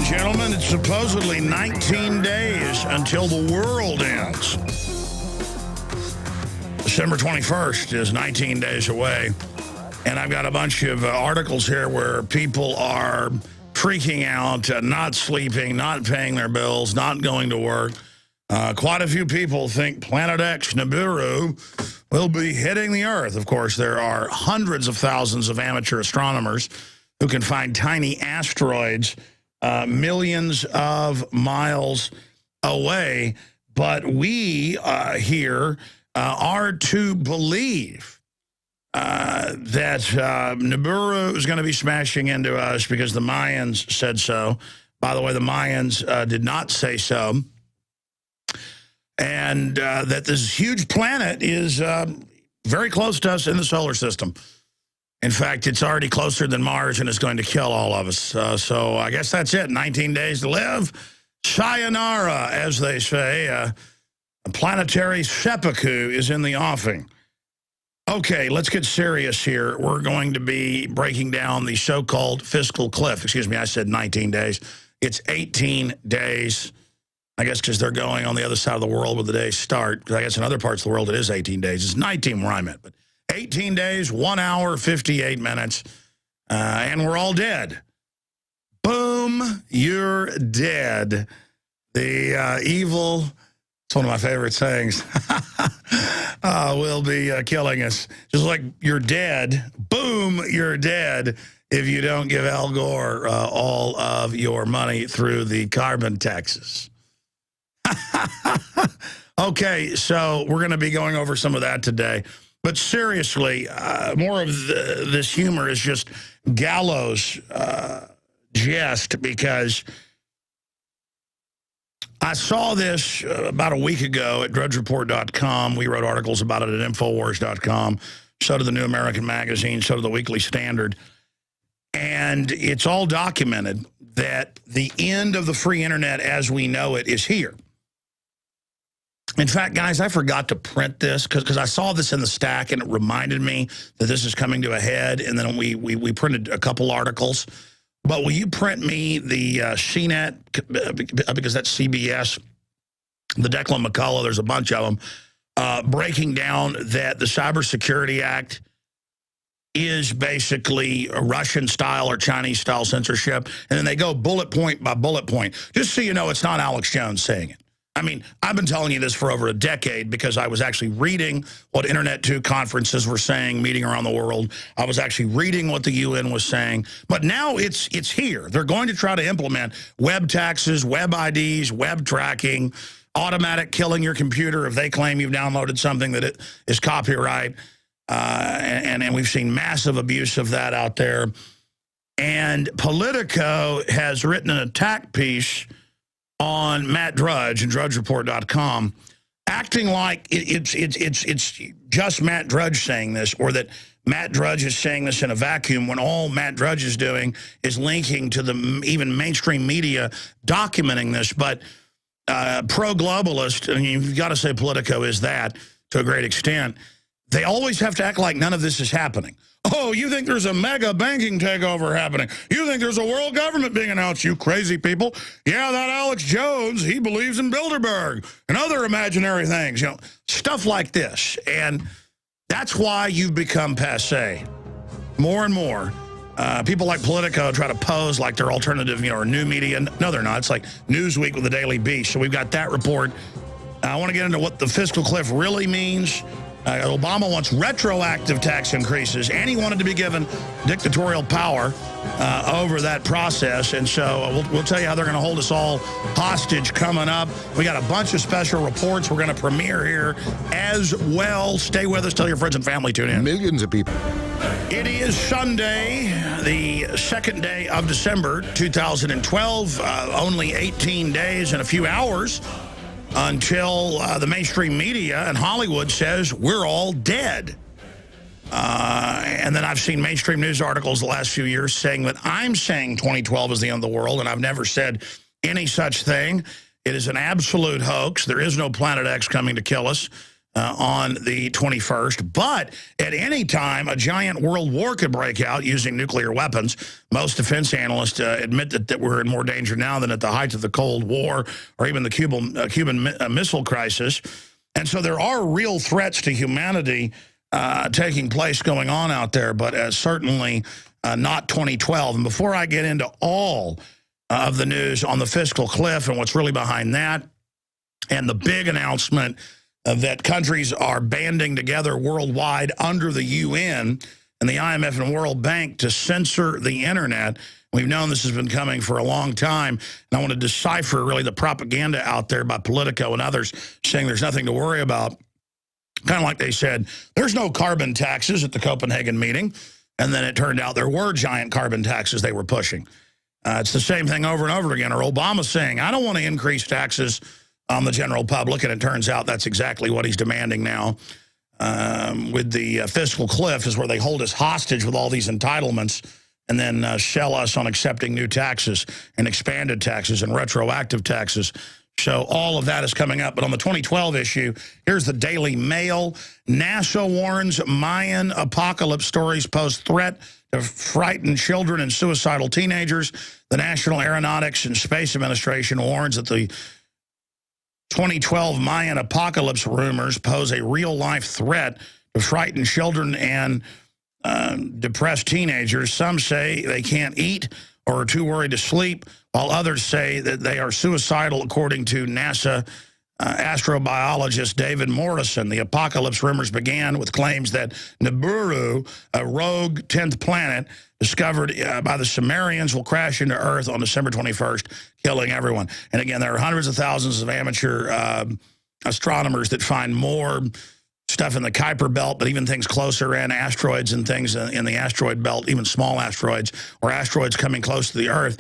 gentlemen, it's supposedly 19 days until the world ends. December 21st is 19 days away. And I've got a bunch of articles here where people are freaking out, not sleeping, not paying their bills, not going to work. Quite a few people think Planet X, Nibiru, will be hitting the Earth. Of course, there are hundreds of thousands of amateur astronomers who can find tiny asteroids millions of miles away. But we here are to believe that Nibiru is going to be smashing into us because the Mayans said so. By the way, the Mayans did not say so. And that this huge planet is very close to us in the solar system. In fact, it's already closer than Mars and is going to kill all of us. So I guess that's it. 19 days to live. Sayonara, as they say. A planetary seppuku is in the offing. Okay, let's get serious here. We're going to be breaking down the so-called fiscal cliff. Excuse me, I said 19 days. It's 18 days. I guess because they're going on the other side of the world where the days start. Because I guess in other parts of the world it is 18 days. It's 19 where I'm at. But 18 days, 1 hour, 58 minutes, and we're all dead. Boom, you're dead. The evil, it's one of my favorite sayings, will be killing us. Just like you're dead, boom, you're dead if you don't give Al Gore all of your money through the carbon taxes. Okay, so we're going to be going over some of that today. But seriously, more of this humor is just gallows jest, because I saw this about a week ago at drudgereport.com. We wrote articles about it at Infowars.com. So did the New American Magazine, so did the Weekly Standard. And it's all documented that the end of the free internet as we know it is here. In fact, guys, I forgot to print this because I saw this in the stack and it reminded me that this is coming to a head. And then we printed a couple articles. But will you print me the CNET, because that's CBS, the Declan McCullough, there's a bunch of them, breaking down that the Cybersecurity Act is basically a Russian-style or Chinese-style censorship. And then they go bullet point by bullet point. Just so you know, it's not Alex Jones saying it. I mean, I've been telling you this for over a decade because I was actually reading what Internet 2 conferences were saying, meeting around the world. I was actually reading what the UN was saying. But now it's here. They're going to try to implement web taxes, web IDs, web tracking, automatic killing your computer if they claim you've downloaded something that it is copyright. And we've seen massive abuse of that out there. And Politico has written an attack piece on Matt Drudge and drudgereport.com, acting like it's just Matt Drudge saying this, or that Matt Drudge is saying this in a vacuum, when all Matt Drudge is doing is linking to the even mainstream media documenting this. But pro-globalist, and you've got to say Politico is that to a great extent, they always have to act like none of this is happening. Oh, you think there's a mega banking takeover happening? You think there's a world government being announced, you crazy people? Yeah, that Alex Jones, he believes in Bilderberg and other imaginary things, you know, stuff like this. And that's why you've become passé. More and more, people like Politico try to pose like they're alternative, you know, or new media. No, they're not. It's like Newsweek with the Daily Beast. So we've got that report. I want to get into what the fiscal cliff really means. Obama wants retroactive tax increases, and he wanted to be given dictatorial power over that process. And so we'll tell you how they're going to hold us all hostage coming up. We got a bunch of special reports we're going to premiere here as well. Stay with us. Tell your friends and family. Tune in. Millions of people. It is Sunday, the second day of December 2012. Only 18 days and a few hours until the mainstream media and Hollywood says we're all dead. And then I've seen mainstream news articles the last few years saying that I'm saying 2012 is the end of the world, and I've never said any such thing. It is an absolute hoax. There is no Planet X coming to kill us. on the 21st. But at any time, a giant world war could break out using nuclear weapons. Most defense analysts admit that we're in more danger now than at the height of the Cold War or even the Cuban Missile Crisis. And so there are real threats to humanity taking place going on out there, but certainly not 2012. And before I get into all of the news on the fiscal cliff and what's really behind that, and the big announcement that countries are banding together worldwide under the UN and the IMF and World Bank to censor the internet. We've known this has been coming for a long time, and I want to decipher really the propaganda out there by Politico and others saying there's nothing to worry about. Kind of like they said, there's no carbon taxes at the Copenhagen meeting, and then it turned out there were giant carbon taxes they were pushing. It's the same thing over and over again. Or Obama saying, I don't want to increase taxes on the general public, and it turns out that's exactly what he's demanding now. With the fiscal cliff is where they hold us hostage with all these entitlements and then shell us on accepting new taxes and expanded taxes and retroactive taxes. So all of that is coming up. But on the 2012 issue, here's the Daily Mail. NASA warns Mayan apocalypse stories pose threat to frighten children and suicidal teenagers. The National Aeronautics and Space Administration warns that the 2012 Mayan apocalypse rumors pose a real-life threat to frighten children and depressed teenagers. Some say they can't eat or are too worried to sleep, while others say that they are suicidal, according to NASA astrobiologist David Morrison. The apocalypse rumors began with claims that Nibiru, a rogue 10th planet discovered by the Sumerians, will crash into Earth on December 21st, killing everyone. And again, there are hundreds of thousands of amateur astronomers that find more stuff in the Kuiper belt, but even things closer in, asteroids and things in the asteroid belt, even small asteroids or asteroids coming close to the Earth.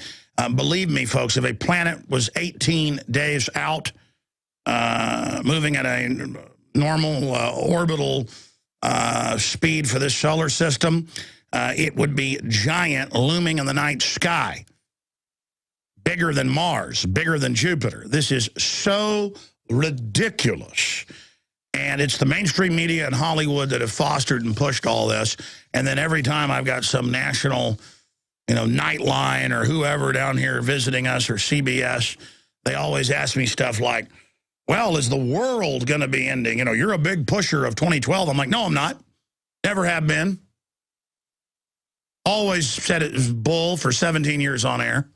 Believe me, folks, if a planet was 18 days out, moving at a normal orbital speed for this solar system, it would be giant, looming in the night sky. Bigger than Mars, bigger than Jupiter. This is so ridiculous. And it's the mainstream media and Hollywood that have fostered and pushed all this. And then every time I've got some national, Nightline or whoever down here visiting us or CBS, they always ask me stuff like, well, is the world going to be ending? You're a big pusher of 2012. I'm like, no, I'm not. Never have been. Always said it was bull for 17 years on air.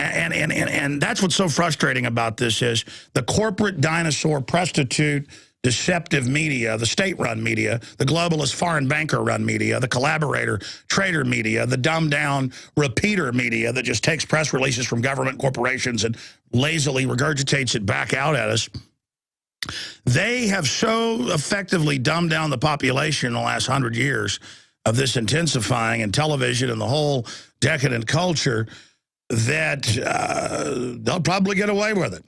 And that's what's so frustrating about this is the corporate dinosaur prostitute deceptive media, the state-run media, the globalist foreign banker-run media, the collaborator trader media, the dumbed-down repeater media that just takes press releases from government corporations and lazily regurgitates it back out at us. They have so effectively dumbed down the population in the last 100 years of this intensifying in television and the whole decadent culture that they'll probably get away with it.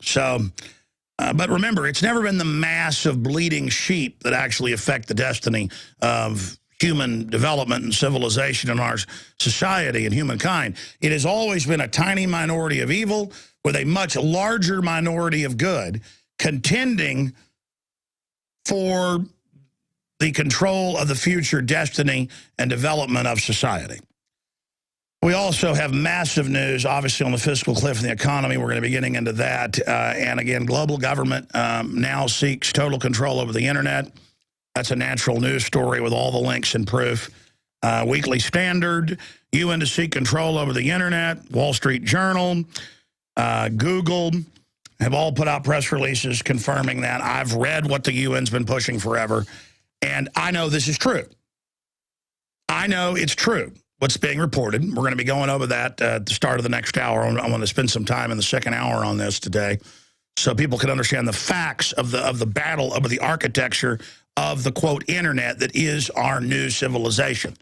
So, but remember, it's never been the mass of bleeding sheep that actually affect the destiny of human development and civilization in our society and humankind. It has always been a tiny minority of evil with a much larger minority of good contending for the control of the future destiny and development of society. We also have massive news, obviously, on the fiscal cliff and the economy. We're going to be getting into that. And again, global government now seeks total control over the internet. That's a natural news story with all the links and proof. Weekly Standard, UN to seek control over the internet, Wall Street Journal, Google have all put out press releases confirming that. I've read what the UN's been pushing forever, and I know this is true. I know it's true, what's being reported. We're going to be going over that at the start of the next hour. I want to spend some time in the second hour on this today so people can understand the facts of the battle over the architecture of the, quote, internet that is our new civilization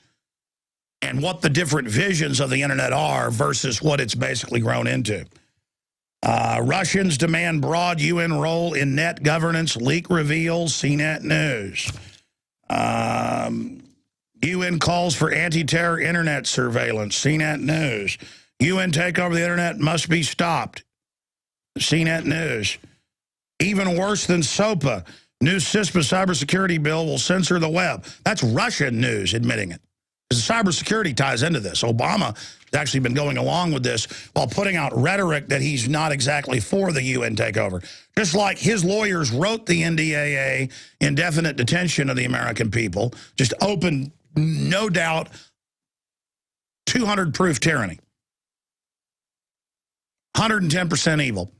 and what the different visions of the internet are versus what it's basically grown into. Russians demand broad UN role in net governance, leak reveals, CNET News. UN calls for anti-terror internet surveillance, CNET News. UN takeover of the internet must be stopped, CNET News. Even worse than SOPA. New CISPA cybersecurity bill will censor the web. That's Russian news admitting it. Because cybersecurity ties into this. Obama has actually been going along with this while putting out rhetoric that he's not exactly for the UN takeover. Just like his lawyers wrote the NDAA, indefinite detention of the American people, just open, no doubt, 200-proof tyranny. 110% evil.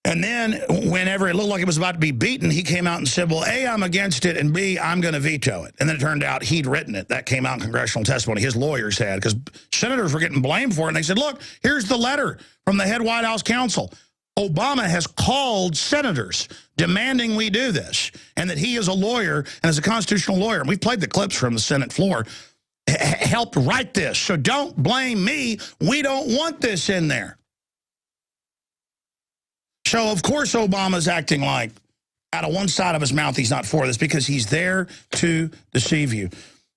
And then whenever it looked like it was about to be beaten, he came out and said, well, A, I'm against it, and B, I'm going to veto it. And then it turned out he'd written it. That came out in congressional testimony. His lawyers had, because senators were getting blamed for it. And they said, look, here's the letter from the head White House counsel. Obama has called senators demanding we do this, and that he is a lawyer and is a constitutional lawyer. And we've played the clips from the Senate floor, helped write this. So don't blame me. We don't want this in there. So, of course, Obama's acting like out of one side of his mouth he's not for this because he's there to deceive you.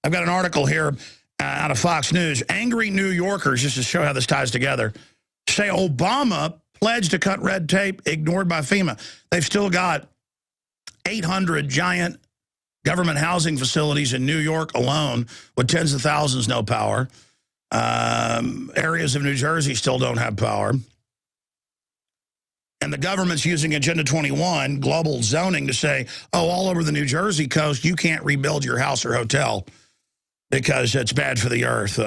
I've got an article here out of Fox News. Angry New Yorkers, just to show how this ties together, say Obama pledged to cut red tape, ignored by FEMA. They've still got 800 giant government housing facilities in New York alone with tens of thousands no power. Areas of New Jersey still don't have power. And the government's using Agenda 21, global zoning, to say, oh, all over the New Jersey coast, you can't rebuild your house or hotel because it's bad for the earth.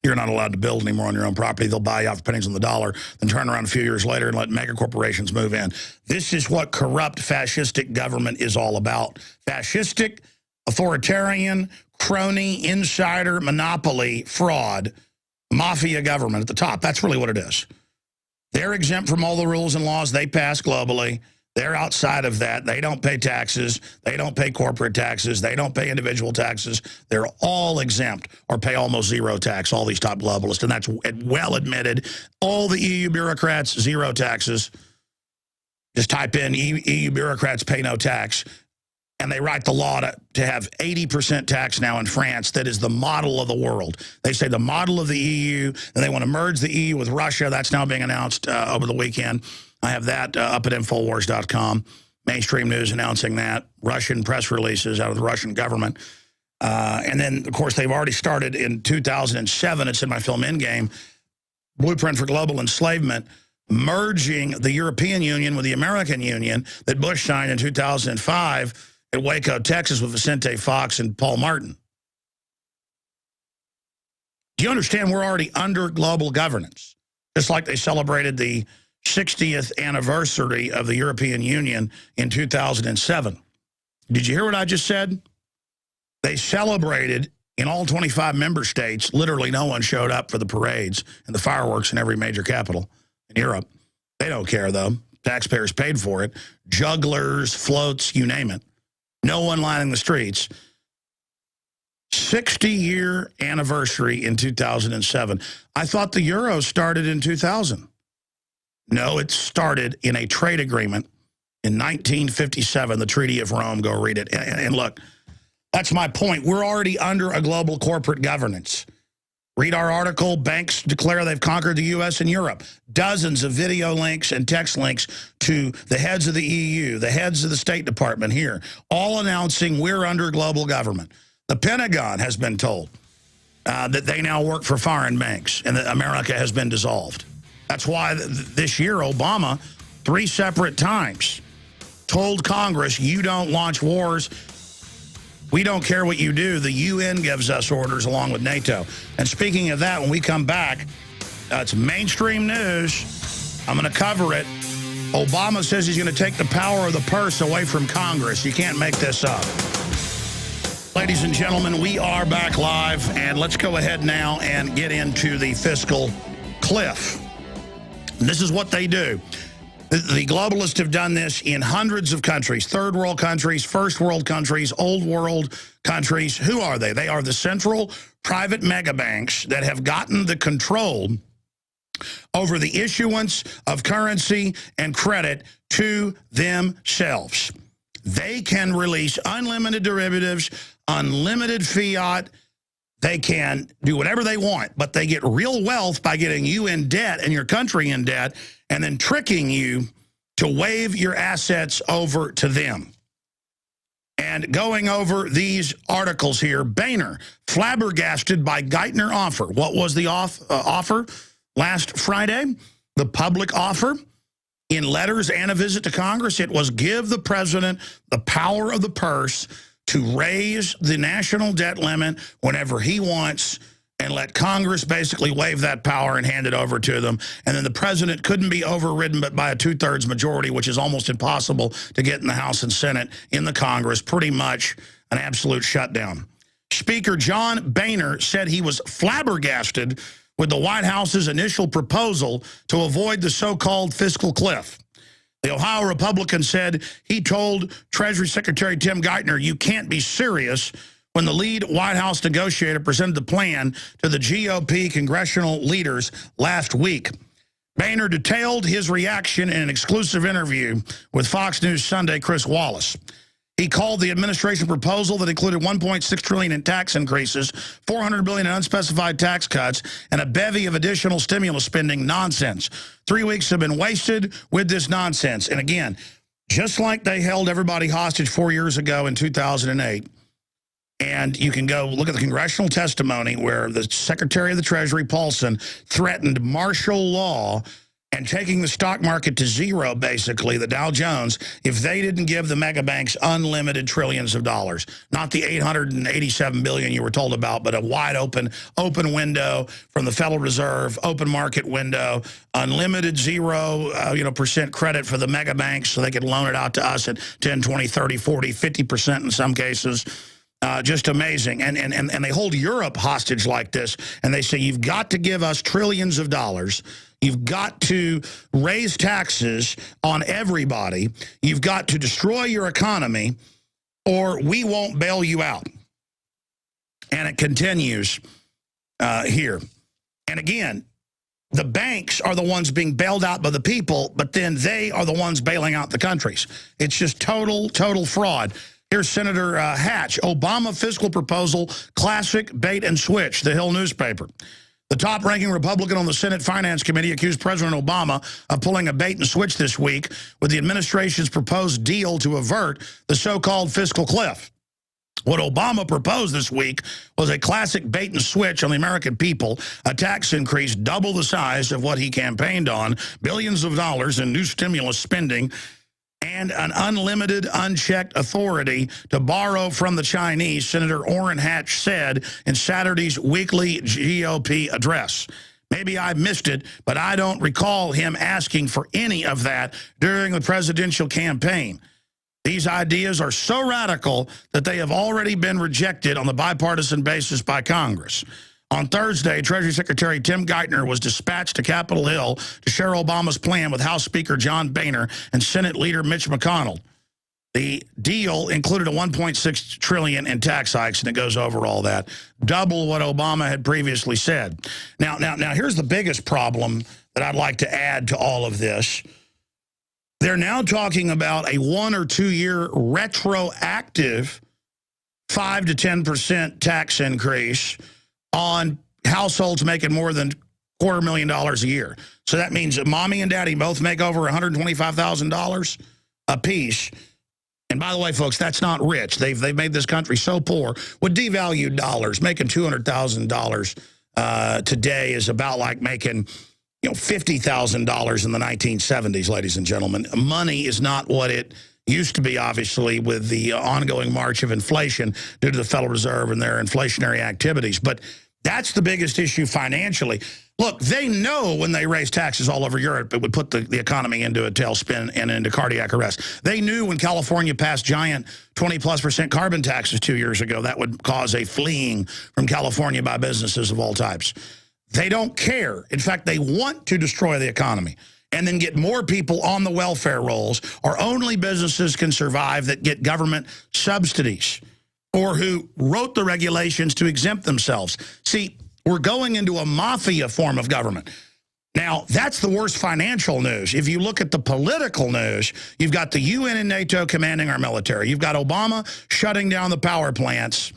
You're not allowed to build anymore on your own property. They'll buy you out for pennies on the dollar, then turn around a few years later and let mega corporations move in. This is what corrupt, fascistic government is all about. Fascistic, authoritarian, crony, insider, monopoly, fraud, mafia government at the top. That's really what it is. They're exempt from all the rules and laws they pass globally. They're outside of that. They don't pay taxes. They don't pay corporate taxes. They don't pay individual taxes. They're all exempt or pay almost zero tax, all these top globalists. And that's well admitted. All the EU bureaucrats, zero taxes. Just type in EU bureaucrats pay no tax. And they write the law to have 80% tax now in France. That is the model of the world. They say the model of the EU, and they want to merge the EU with Russia. That's now being announced over the weekend. I have that up at Infowars.com. Mainstream news announcing that. Russian press releases out of the Russian government. And then, of course, they've already started in 2007. It's in my film Endgame. Blueprint for Global Enslavement, merging the European Union with the American Union that Bush signed in 2005 at Waco, Texas, with Vicente Fox and Paul Martin. Do you understand we're already under global governance? Just like they celebrated the 60th anniversary of the European Union in 2007. Did you hear what I just said? They celebrated in all 25 member states. Literally no one showed up for the parades and the fireworks in every major capital in Europe. They don't care, though. Taxpayers paid for it. Jugglers, floats, you name it. No one lining the streets. 60-year anniversary in 2007. I thought the euro started in 2000. No, it started in a trade agreement in 1957, the Treaty of Rome. Go read it. And look, that's my point. We're already under a global corporate governance. Read our article, banks declare they've conquered the U.S. and Europe. Dozens of video links and text links to the heads of the EU, the heads of the State Department here, all announcing we're under global government. The Pentagon has been told that they now work for foreign banks and that America has been dissolved. That's why this year Obama, 3 separate times, told Congress, you don't launch wars. We don't care what you do. The UN gives us orders along with NATO. And speaking of that, when we come back, it's mainstream news. I'm going to cover it. Obama says he's going to take the power of the purse away from Congress. You can't make this up. Ladies and gentlemen, we are back live, and let's go ahead now and get into the fiscal cliff. And this is what they do. The globalists have done this in hundreds of countries, third world countries, first world countries, old world countries. Who are they? They are the central private mega banks that have gotten the control over the issuance of currency and credit to themselves. They can release unlimited derivatives, unlimited fiat. They can do whatever they want, but they get real wealth by getting you in debt and your country in debt and then tricking you to wave your assets over to them. And going over these articles here, Boehner, flabbergasted by Geithner offer. What was the offer last Friday? The public offer in letters and a visit to Congress. It was give the president the power of the purse to raise the national debt limit whenever he wants and let Congress basically waive that power and hand it over to them. And then the president couldn't be overridden but by a 2/3 majority, which is almost impossible to get in the House and Senate, in the Congress, pretty much an absolute shutdown. Speaker John Boehner said he was flabbergasted with the White House's initial proposal to avoid the so-called fiscal cliff. The Ohio Republican said he told Treasury Secretary Tim Geithner, "You can't be serious," when the lead White House negotiator presented the plan to the GOP congressional leaders last week. Boehner detailed his reaction in an exclusive interview with Fox News Sunday Chris Wallace. He called the administration proposal that included $1.6 trillion in tax increases, $400 billion in unspecified tax cuts, and a bevy of additional stimulus spending nonsense. 3 weeks have been wasted with this nonsense. And again, just like they held everybody hostage 4 years ago in 2008, and you can go look at the congressional testimony where the Secretary of the Treasury, Paulson, threatened martial law and taking the stock market to zero, basically, the Dow Jones, if they didn't give the mega banks unlimited trillions of dollars. Not the $887 billion you were told about, but a wide open window from the Federal Reserve, open market window, unlimited percent credit for the mega banks so they could loan it out to us at 10, 20, 30, 40, 50% in some cases. Just amazing. And they hold Europe hostage like this, and they say, you've got to give us trillions of dollars. You've got to raise taxes on everybody. You've got to destroy your economy, or we won't bail you out. And it continues here. And again, the banks are the ones being bailed out by the people, but then they are the ones bailing out the countries. It's just total fraud. Here's Senator Hatch, Obama fiscal proposal, classic bait and switch, the Hill newspaper. The top-ranking Republican on the Senate Finance Committee accused President Obama of pulling a bait and switch this week with the administration's proposed deal to avert the so-called fiscal cliff. What Obama proposed this week was a classic bait and switch on the American people, a tax increase double the size of what he campaigned on, billions of dollars in new stimulus spending, and an unlimited, unchecked authority to borrow from the Chinese, Senator Orrin Hatch said in Saturday's weekly GOP address. Maybe I missed it, but I don't recall him asking for any of that during the presidential campaign. These ideas are so radical that they have already been rejected on the bipartisan basis by Congress. On Thursday, Treasury Secretary Tim Geithner was dispatched to Capitol Hill to share Obama's plan with House Speaker John Boehner and Senate Leader Mitch McConnell. The deal included a $1.6 trillion in tax hikes, and it goes over all that, double what Obama had previously said. Now, here's the biggest problem that I'd like to add to all of this. They're now talking about a 1 or 2 year retroactive 5 to 10% tax increase on households making more than $250,000 a year. So that means that mommy and daddy both make over $125,000 a piece. And by the way, folks, that's not rich. They've made this country so poor. With devalued dollars, making $200,000 today is about like making $50,000 in the 1970s, ladies and gentlemen. Money is not what it used to be, obviously, with the ongoing march of inflation due to the Federal Reserve and their inflationary activities. But that's the biggest issue financially. Look, they know when they raise taxes all over Europe, it would put the economy into a tailspin and into cardiac arrest. They knew when California passed giant 20+% carbon taxes 2 years ago, that would cause a fleeing from California by businesses of all types. They don't care. In fact, they want to destroy the economy and then get more people on the welfare rolls, or only businesses can survive that get government subsidies or who wrote the regulations to exempt themselves. See, we're going into a mafia form of government. Now, that's the worst financial news. If you look at the political news, you've got the UN and NATO commanding our military. You've got Obama shutting down the power plants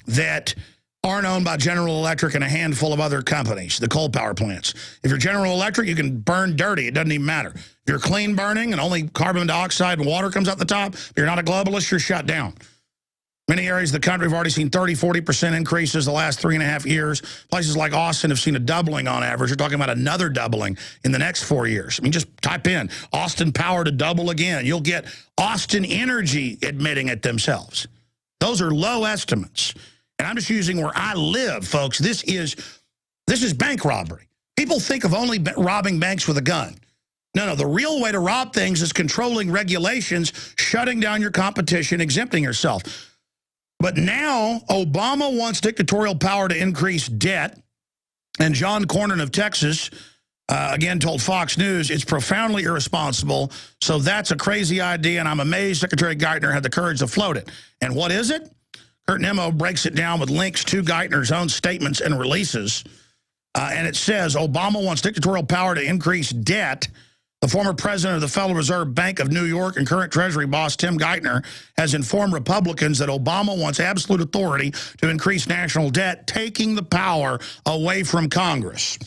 that aren't owned by General Electric and a handful of other companies, the coal power plants. If you're General Electric, you can burn dirty. It doesn't even matter. If you're clean burning and only carbon dioxide and water comes out the top, if you're not a globalist, you're shut down. Many areas of the country have already seen 30–40% increases the last 3.5 years. Places like Austin have seen a doubling on average. You're talking about another doubling in the next 4 years. I mean, just type in Austin power to double again. You'll get Austin Energy admitting it themselves. Those are low estimates. And I'm just using where I live, folks. This is bank robbery. People think of only robbing banks with a gun. No, the real way to rob things is controlling regulations, shutting down your competition, exempting yourself. But now Obama wants dictatorial power to increase debt. And John Cornyn of Texas, again, told Fox News, it's profoundly irresponsible. So that's a crazy idea, and I'm amazed Secretary Geithner had the courage to float it. And what is it? Kurt Nimmo breaks it down with links to Geithner's own statements and releases. And it says, Obama wants dictatorial power to increase debt. The former president of the Federal Reserve Bank of New York and current Treasury boss Tim Geithner has informed Republicans that Obama wants absolute authority to increase national debt, taking the power away from Congress.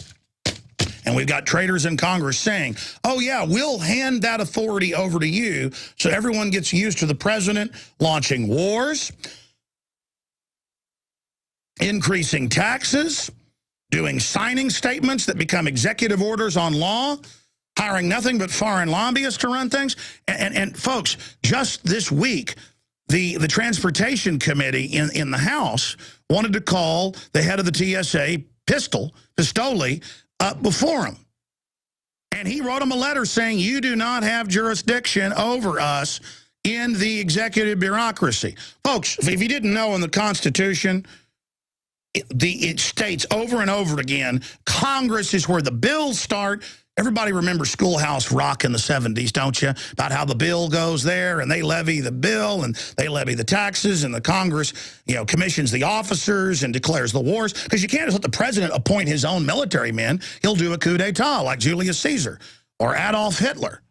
And we've got traitors in Congress saying, oh, yeah, we'll hand that authority over to you so everyone gets used to the president launching wars, increasing taxes, doing signing statements that become executive orders on law, hiring nothing but foreign lobbyists to run things. And folks, just this week, the Transportation Committee in the House wanted to call the head of the TSA, Pistole, up before him. And he wrote him a letter saying, you do not have jurisdiction over us in the executive bureaucracy. Folks, if you didn't know, in the Constitution, it states over and over again, Congress is where the bills start. Everybody remembers Schoolhouse Rock in the 70s, don't you? About how the bill goes there, and they levy the bill, and they levy the taxes, and the Congress, commissions the officers and declares the wars. Because you can't just let the president appoint his own military men. He'll do a coup d'etat like Julius Caesar or Adolf Hitler.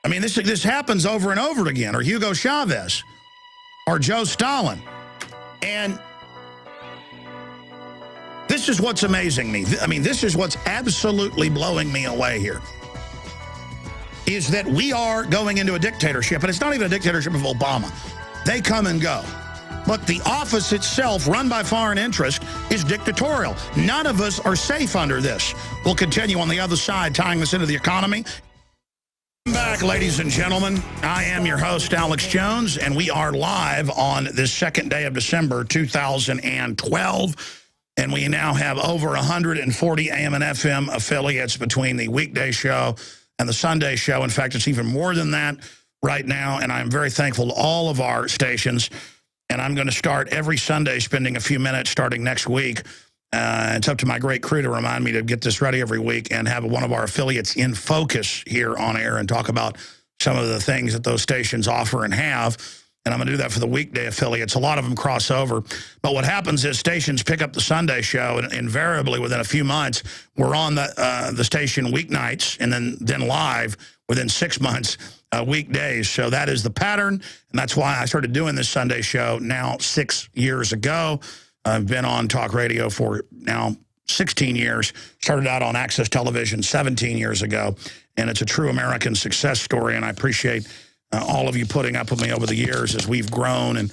I mean, this happens over and over again, or Hugo Chavez or Joe Stalin. And this is what's amazing me. I mean, this is what's absolutely blowing me away here, is that we are going into a dictatorship, and it's not even a dictatorship of Obama. They come and go. But the office itself, run by foreign interest, is dictatorial. None of us are safe under this. We'll continue on the other side, tying this into the economy. Back, ladies and gentlemen. I am your host, Alex Jones, and we are live on this second day of December 2012. And we now have over 140 AM and FM affiliates between the weekday show and the Sunday show. In fact, it's even more than that right now. And I'm very thankful to all of our stations. And I'm going to start every Sunday spending a few minutes starting next week. It's up to my great crew to remind me to get this ready every week and have one of our affiliates in focus here on air and talk about some of the things that those stations offer and have. And I'm going to do that for the weekday affiliates. A lot of them cross over. But what happens is stations pick up the Sunday show, and invariably within a few months, we're on the station weeknights and then live within 6 months, weekdays. So that is the pattern, and that's why I started doing this Sunday show now 6 years ago. I've been on talk radio for now 16 years. Started out on Access Television 17 years ago, and it's a true American success story, and I appreciate all of you putting up with me over the years as we've grown and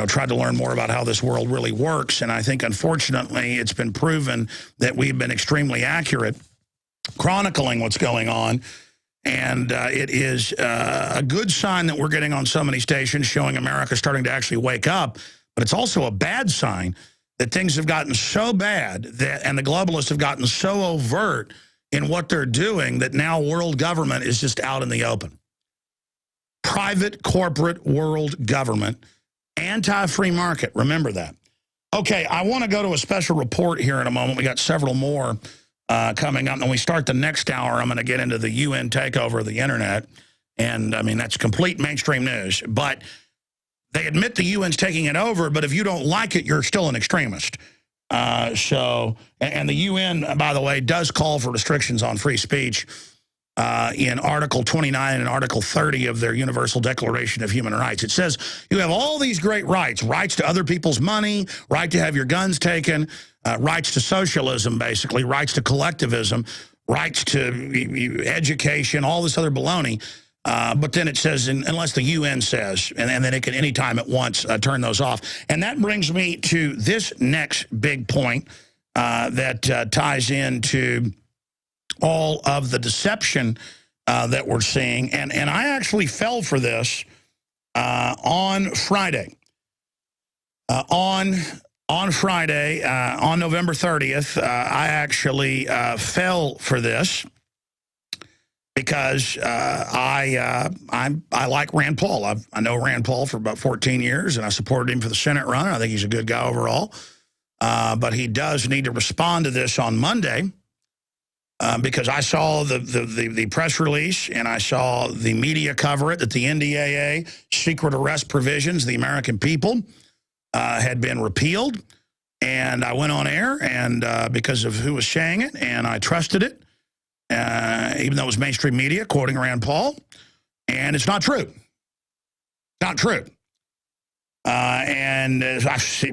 tried to learn more about how this world really works. And I think, unfortunately, it's been proven that we've been extremely accurate chronicling what's going on. And it is a good sign that we're getting on so many stations showing America starting to actually wake up. But it's also a bad sign that things have gotten so bad and the globalists have gotten so overt in what they're doing that now world government is just out in the open. Private, corporate, world government, anti-free market. Remember that. Okay, I want to go to a special report here in a moment. We got several more coming up. And when we start the next hour, I'm going to get into the UN takeover of the internet. And, I mean, that's complete mainstream news. But they admit the UN's taking it over, but if you don't like it, you're still an extremist. And the UN, by the way, does call for restrictions on free speech. in Article 29 and Article 30 of their Universal Declaration of Human Rights. It says you have all these great rights, rights to other people's money, right to have your guns taken, rights to socialism, basically, rights to collectivism, rights to education, all this other baloney. But then it says, unless the UN says, and then it can anytime it wants turn those off. And that brings me to this next big point that ties into all of the deception that we're seeing. And I actually fell for this on Friday. On Friday, on November 30th, I actually fell for this because I like Rand Paul. I know Rand Paul for about 14 years, and I supported him for the Senate run. I think he's a good guy overall. But he does need to respond to this on Monday. Because I saw the press release and I saw the media cover it, that the NDAA secret arrest provisions, the American people, had been repealed. And I went on air and because of who was saying it, and I trusted it, even though it was mainstream media quoting Rand Paul. And it's not true. Not true. And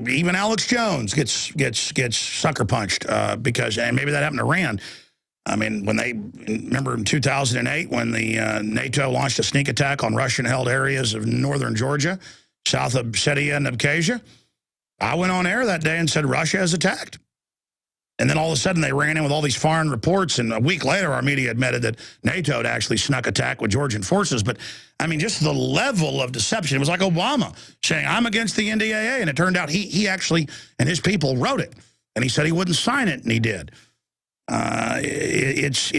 even Alex Jones gets sucker punched because, and maybe that happened to Rand. I mean, when they, remember in 2008 when the NATO launched a sneak attack on Russian-held areas of northern Georgia, south of Ossetia and Abkhazia, I went on air that day and said Russia has attacked. And then all of a sudden they ran in with all these foreign reports, and a week later our media admitted that NATO had actually snuck attack with Georgian forces. But, I mean, just the level of deception. It was like Obama saying, I'm against the NDAA, and it turned out he actually, and his people wrote it. And he said he wouldn't sign it, and he did. It's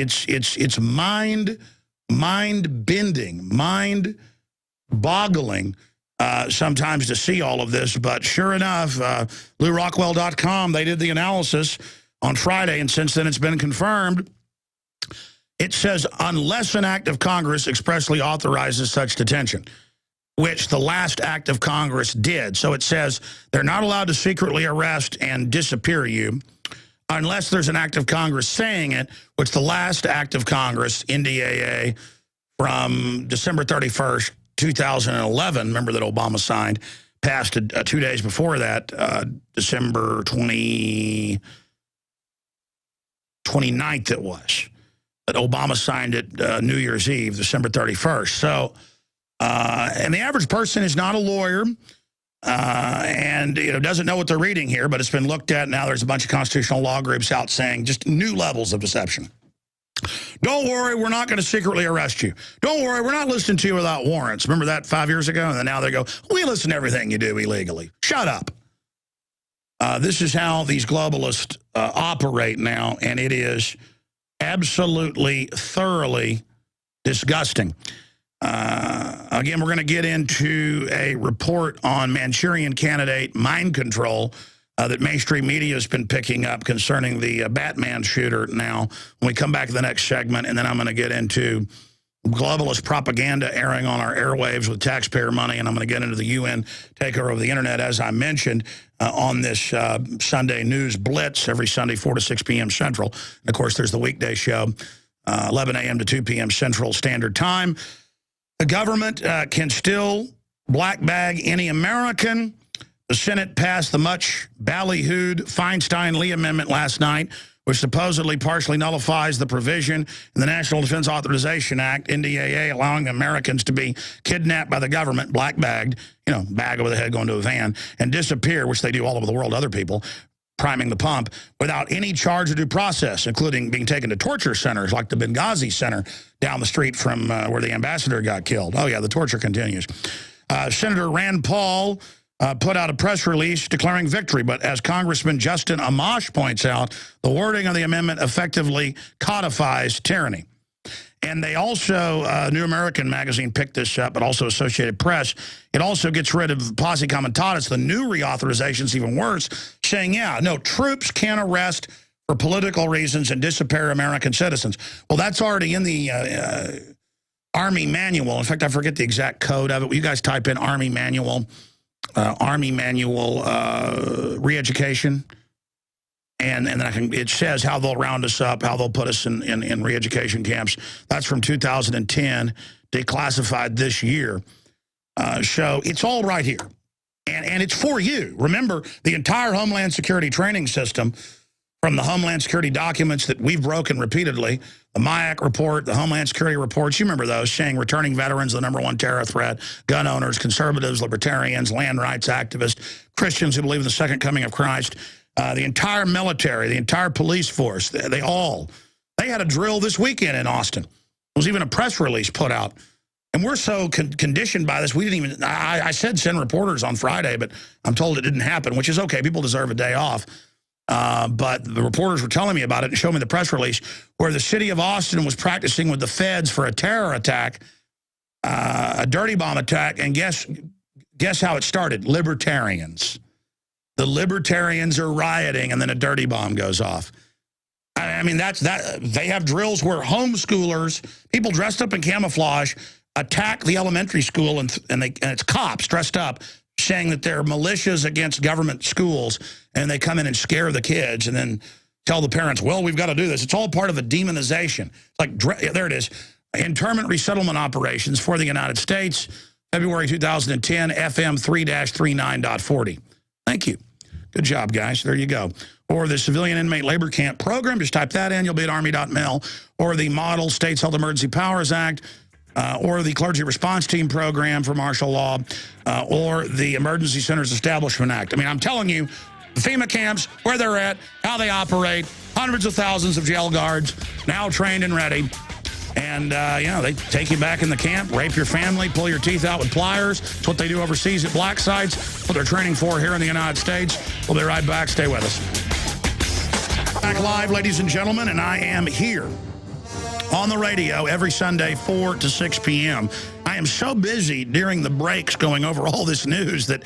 mind-bending, mind-boggling sometimes to see all of this. But sure enough, LouRockwell.com, they did the analysis on Friday, and since then it's been confirmed. It says, unless an act of Congress expressly authorizes such detention, which the last act of Congress did. So it says they're not allowed to secretly arrest and disappear you, unless there's an act of Congress saying it, which the last act of Congress, NDAA, from December 31st, 2011, remember that Obama signed, passed 2 days before that, December 29th it was, that Obama signed it New Year's Eve, December 31st. So, and the average person is not a lawyer, and doesn't know what they're reading here, but it's been looked at. Now there's a bunch of constitutional law groups out saying just new levels of deception. Don't worry, we're not going to secretly arrest you. Don't worry, we're not listening to you without warrants. Remember that 5 years ago? And then now they go, we listen to everything you do illegally. Shut up. This is how these globalists operate now, and it is absolutely, thoroughly disgusting. Again, we're going to get into a report on Manchurian Candidate mind control that mainstream media has been picking up concerning the Batman shooter now when we come back to the next segment. And then I'm going to get into globalist propaganda airing on our airwaves with taxpayer money. And I'm going to get into the UN takeover of the internet, as I mentioned, on this Sunday News Blitz every Sunday, 4 to 6 p.m. Central. And, of course, there's the weekday show, 11 a.m. to 2 p.m. Central Standard Time. The government can still black bag any American. The Senate passed the much ballyhooed Feinstein-Lee Amendment last night, which supposedly partially nullifies the provision in the National Defense Authorization Act, NDAA, allowing Americans to be kidnapped by the government, black bagged, bag over the head going to a van, and disappear, which they do all over the world, other people, priming the pump, without any charge or due process, including being taken to torture centers like the Benghazi Center down the street from where the ambassador got killed. Oh, yeah, the torture continues. Senator Rand Paul put out a press release declaring victory, but as Congressman Justin Amash points out, the wording of the amendment effectively codifies tyranny. And they also, New American Magazine picked this up, but also Associated Press. It also gets rid of posse comitatus, the new reauthorization's even worse, saying, yeah, no, troops can arrest for political reasons and disappear American citizens. Well, that's already in the Army manual. In fact, I forget the exact code of it. You guys type in Army manual re-education. And then it says how they'll round us up, how they'll put us in re-education camps. That's from 2010, declassified this year. So it's all right here. And it's for you. Remember, the entire Homeland Security training system, from the Homeland Security documents that we've broken repeatedly, the MIAC report, the Homeland Security reports, you remember those, saying returning veterans are the #1 terror threat, gun owners, conservatives, libertarians, land rights activists, Christians who believe in the second coming of Christ, the entire military, the entire police force, they had a drill this weekend in Austin. There was even a press release put out. And we're so conditioned by this, we didn't even, I said send reporters on Friday, but I'm told it didn't happen, which is okay. People deserve a day off. But the reporters were telling me about it and showing me the press release where the city of Austin was practicing with the feds for a terror attack, a dirty bomb attack. And guess how it started? Libertarians. The libertarians are rioting, and then a dirty bomb goes off. I mean, they have drills where homeschoolers, people dressed up in camouflage, attack the elementary school, and it's cops dressed up saying that they're militias against government schools, and they come in and scare the kids and then tell the parents, well, we've got to do this. It's all part of a demonization. Like, there it is, internment resettlement operations for the United States, February 2010, FM 3-39.40. Thank you. Good job, guys. There you go. Or the Civilian Inmate Labor Camp Program. Just type that in. You'll be at Army.mil. Or the Model States Health Emergency Powers Act. Or the Clergy Response Team Program for martial law. Or the Emergency Centers Establishment Act. I mean, I'm telling you, the FEMA camps, where they're at, how they operate, hundreds of thousands of jail guards now trained and ready. And, you know, they take you back in the camp, rape your family, pull your teeth out with pliers. It's what they do overseas at black sites, what they're training for here in the United States. We'll be right back. Stay with us. Back live, ladies and gentlemen, and I am here on the radio every Sunday, 4 to 6 p.m. I am so busy during the breaks going over all this news that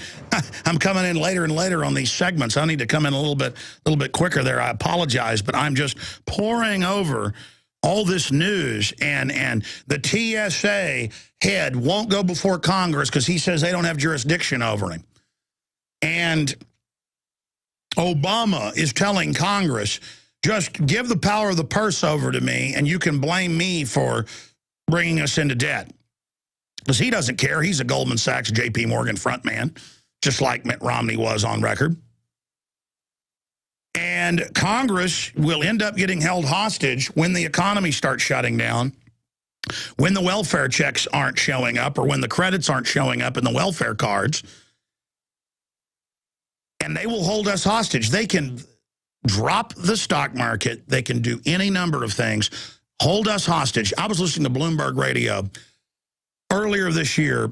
I'm coming in later and later on these segments. I need to come in a little bit quicker there. I apologize, but I'm just pouring over all this news, and the TSA head won't go before Congress because he says they don't have jurisdiction over him. And Obama is telling Congress, just give the power of the purse over to me, and you can blame me for bringing us into debt. Because he doesn't care. He's a Goldman Sachs, J.P. Morgan frontman, just like Mitt Romney was on record. And Congress will end up getting held hostage when the economy starts shutting down, when the welfare checks aren't showing up, or when the credits aren't showing up in the welfare cards. And they will hold us hostage. They can drop the stock market. They can do any number of things. Hold us hostage. I was listening to Bloomberg Radio earlier this year,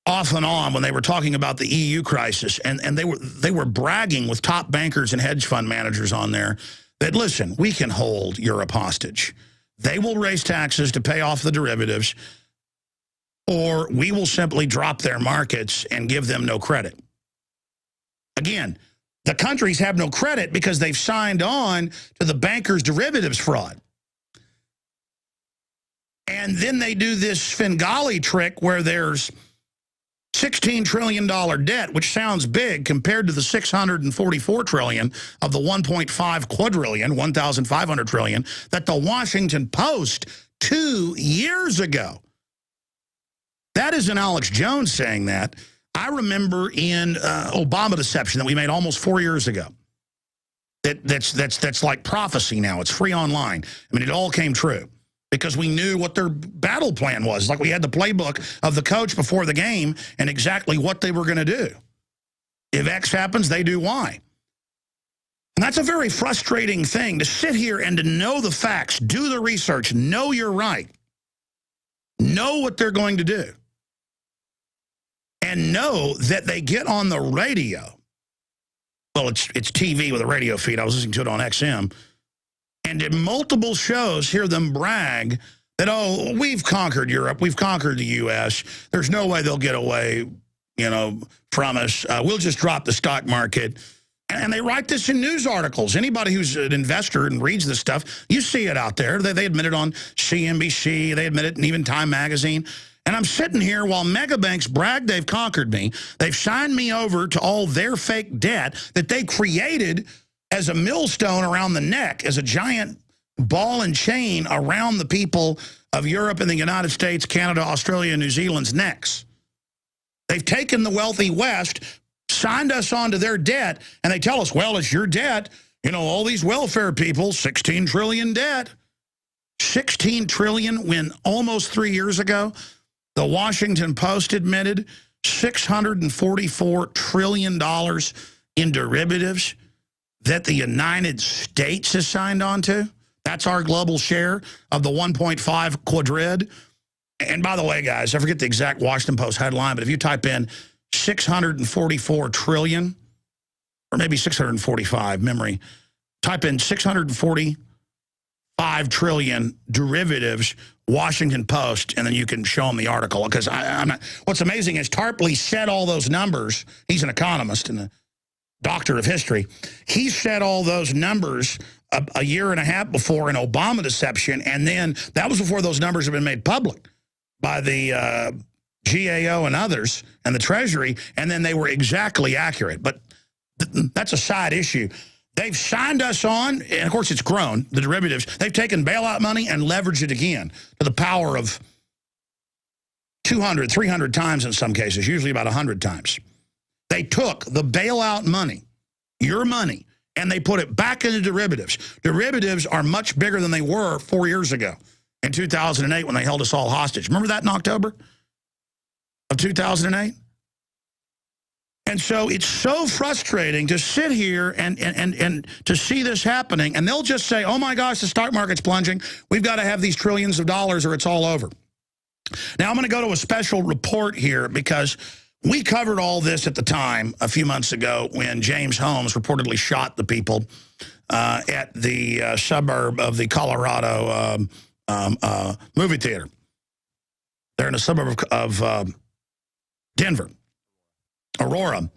off and on, when they were talking about the EU crisis, and they were bragging with top bankers and hedge fund managers on there that, listen, we can hold Europe hostage. They will raise taxes to pay off the derivatives, or we will simply drop their markets and give them no credit. Again, the countries have no credit because they've signed on to the bankers' derivatives fraud. And then they do this Svengali trick where there's $16 trillion debt, which sounds big compared to the $644 trillion of the 1.5 quadrillion, 1,500 trillion, that the Washington Post 2 years ago. That isn't Alex Jones saying that. I remember in Obama deception that we made almost 4 years ago. That's like prophecy now. It's free online. I mean, it all came true because we knew what their battle plan was. Like we had the playbook of the coach before the game and exactly what they were going to do. If X happens, they do Y. And that's a very frustrating thing, to sit here and to know the facts, do the research, know you're right, know what they're going to do, and know that they get on the radio. Well, it's TV with a radio feed. I was listening to it on XM. And in multiple shows, hear them brag that, oh, we've conquered Europe, we've conquered the U.S., there's no way they'll get away, you know, from us. We'll just drop the stock market. And they write this in news articles. Anybody who's an investor and reads this stuff, you see it out there. They admit it on CNBC. They admit it in even Time Magazine. And I'm sitting here while megabanks brag they've conquered me. They've signed me over to all their fake debt that they created as a millstone around the neck, as a giant ball and chain around the people of Europe and the United States, Canada, Australia, and New Zealand's necks. They've taken the wealthy West, signed us onto their debt, and they tell us, well, it's your debt. You know, all these welfare people, 16 trillion debt. 16 trillion when almost 3 years ago, the Washington Post admitted $644 trillion in derivatives that the United States has signed on to. That's our global share of the 1.5 quadrid. And by the way, guys, I forget the exact Washington Post headline, but if you type in 644 trillion, or maybe 645, memory, type in 645 trillion derivatives, Washington Post, and then you can show them the article. Because I'm not. What's amazing is Tarpley said all those numbers. He's an economist and a doctor of history. He said all those numbers a year and a half before an Obama deception, and then that was before those numbers have been made public by the GAO and others and the Treasury, and then they were exactly accurate. But that's a side issue. They've signed us on, and of course it's grown, the derivatives. They've taken bailout money and leveraged it again to the power of 200, 300 times in some cases, usually about 100 times. They took the bailout money, your money, and they put it back into derivatives. Derivatives are much bigger than they were 4 years ago in 2008 when they held us all hostage. Remember that in October of 2008? And so it's so frustrating to sit here and to see this happening. And they'll just say, oh, my gosh, the stock market's plunging. We've got to have these trillions of dollars or it's all over. Now, I'm going to go to a special report here because we covered all this at the time a few months ago when James Holmes reportedly shot the people at the suburb of the Colorado movie theater. They're in a suburb of Denver. Aurora,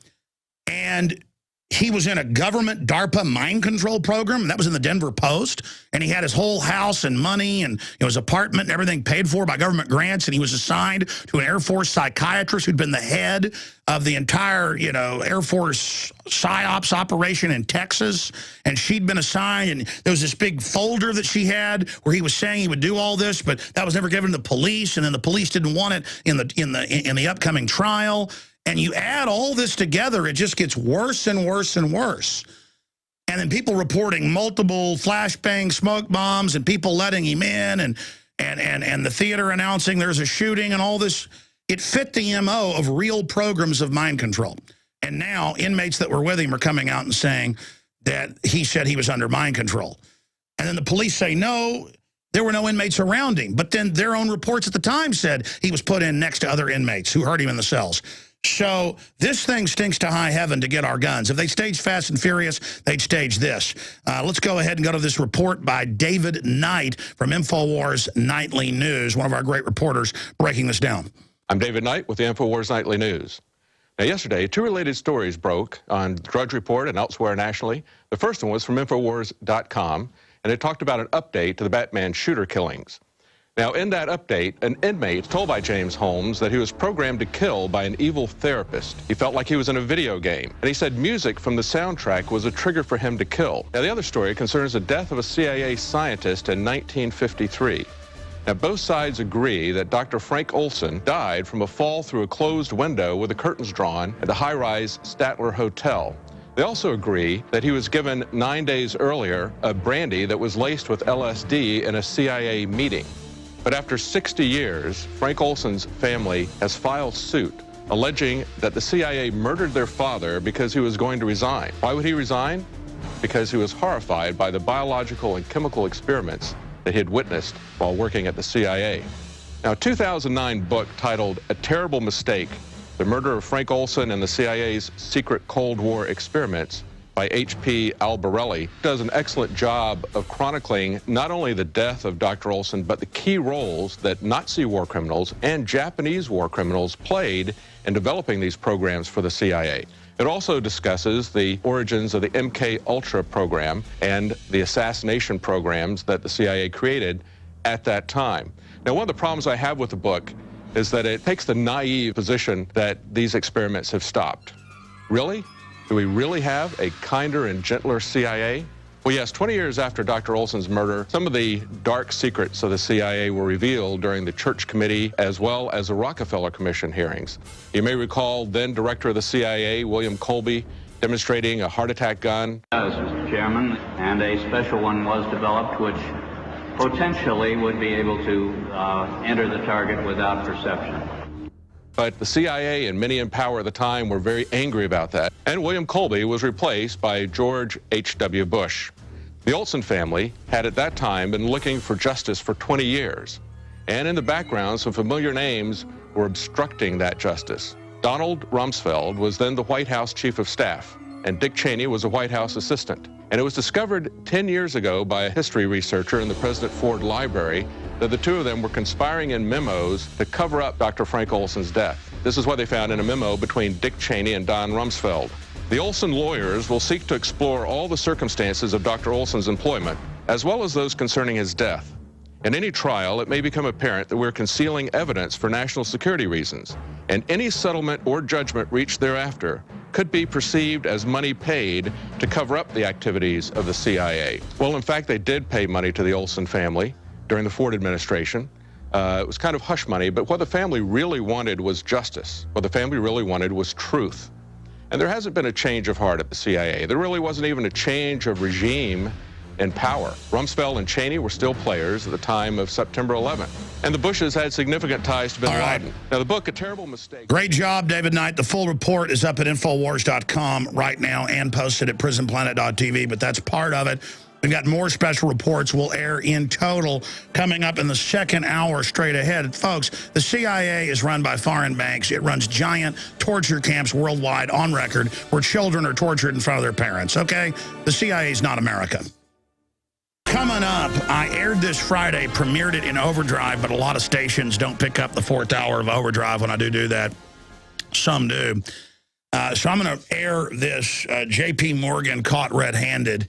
and he was in a government DARPA mind control program, and that was in the Denver Post, and he had his whole house and money and his apartment and everything paid for by government grants, and he was assigned to an Air Force psychiatrist who'd been the head of the entire, Air Force PSYOPs operation in Texas, and she'd been assigned, and there was this big folder that she had where he was saying he would do all this, but that was never given to the police, and then the police didn't want it in the upcoming trial. And you add all this together, it just gets worse and worse and worse. And then people reporting multiple flashbang smoke bombs and people letting him in and the theater announcing there's a shooting and all this. It fit the MO of real programs of mind control. And now inmates that were with him are coming out and saying that he said he was under mind control. And then the police say, no, there were no inmates around him. But then their own reports at the time said he was put in next to other inmates who hurt him in the cells. So this thing stinks to high heaven to get our guns. If they staged Fast and Furious, they'd stage this. Let's go ahead and go to this report by David Knight from InfoWars Nightly News, one of our great reporters breaking this down. I'm David Knight with the InfoWars Nightly News. Now, yesterday, two related stories broke on Drudge Report and elsewhere nationally. The first one was from InfoWars.com, and it talked about an update to the Batman shooter killings. Now, in that update, an inmate told by James Holmes that he was programmed to kill by an evil therapist. He felt like he was in a video game, and he said music from the soundtrack was a trigger for him to kill. Now, the other story concerns the death of a CIA scientist in 1953. Now, both sides agree that Dr. Frank Olson died from a fall through a closed window with the curtains drawn at the high-rise Statler Hotel. They also agree that he was given 9 days earlier a brandy that was laced with LSD in a CIA meeting. But after 60 years, Frank Olson's family has filed suit, alleging that the CIA murdered their father because he was going to resign. Why would he resign? Because he was horrified by the biological and chemical experiments that he had witnessed while working at the CIA. Now, a 2009 book titled A Terrible Mistake, The Murder of Frank Olson and the CIA's Secret Cold War Experiments, by H.P. Albarelli, does an excellent job of chronicling not only the death of Dr. Olson, but the key roles that Nazi war criminals and Japanese war criminals played in developing these programs for the CIA. It also discusses the origins of the MK-Ultra program and the assassination programs that the CIA created at that time. Now, one of the problems I have with the book is that it takes the naive position that these experiments have stopped. Really? Do we really have a kinder and gentler CIA? Well, yes, 20 years after Dr. Olson's murder, some of the dark secrets of the CIA were revealed during the Church Committee as well as the Rockefeller Commission hearings. You may recall then Director of the CIA, William Colby, demonstrating a heart attack gun. Yes, Mr. Chairman, and a special one was developed which potentially would be able to enter the target without perception. But the CIA and many in power at the time were very angry about that. And William Colby was replaced by George H.W. Bush. The Olson family had at that time been looking for justice for 20 years. And in the background, some familiar names were obstructing that justice. Donald Rumsfeld was then the White House Chief of Staff, and Dick Cheney was a White House assistant. And it was discovered 10 years ago by a history researcher in the President Ford Library that the two of them were conspiring in memos to cover up Dr. Frank Olson's death. This is what they found in a memo between Dick Cheney and Don Rumsfeld. The Olson lawyers will seek to explore all the circumstances of Dr. Olson's employment, as well as those concerning his death. In any trial, it may become apparent that we're concealing evidence for national security reasons, and any settlement or judgment reached thereafter could be perceived as money paid to cover up the activities of the CIA. Well, in fact, they did pay money to the Olson family during the Ford administration. It was kind of hush money, but what the family really wanted was justice. What the family really wanted was truth. And there hasn't been a change of heart at the CIA. There really wasn't even a change of regime in power. Rumsfeld and Cheney were still players at the time of September 11th. And the Bushes had significant ties to bin Laden. Now, the book, A Terrible Mistake. Great job, David Knight. The full report is up at Infowars.com right now and posted at prisonplanet.tv, but that's part of it. We've got more special reports will air in total coming up in the second hour straight ahead. Folks, the CIA is run by foreign banks. It runs giant torture camps worldwide on record where children are tortured in front of their parents, okay? The CIA is not America. Coming up, I aired this Friday, premiered it in Overdrive, but a lot of stations don't pick up the fourth hour of Overdrive when I do that. Some do. So I'm going to air this J.P. Morgan caught red-handed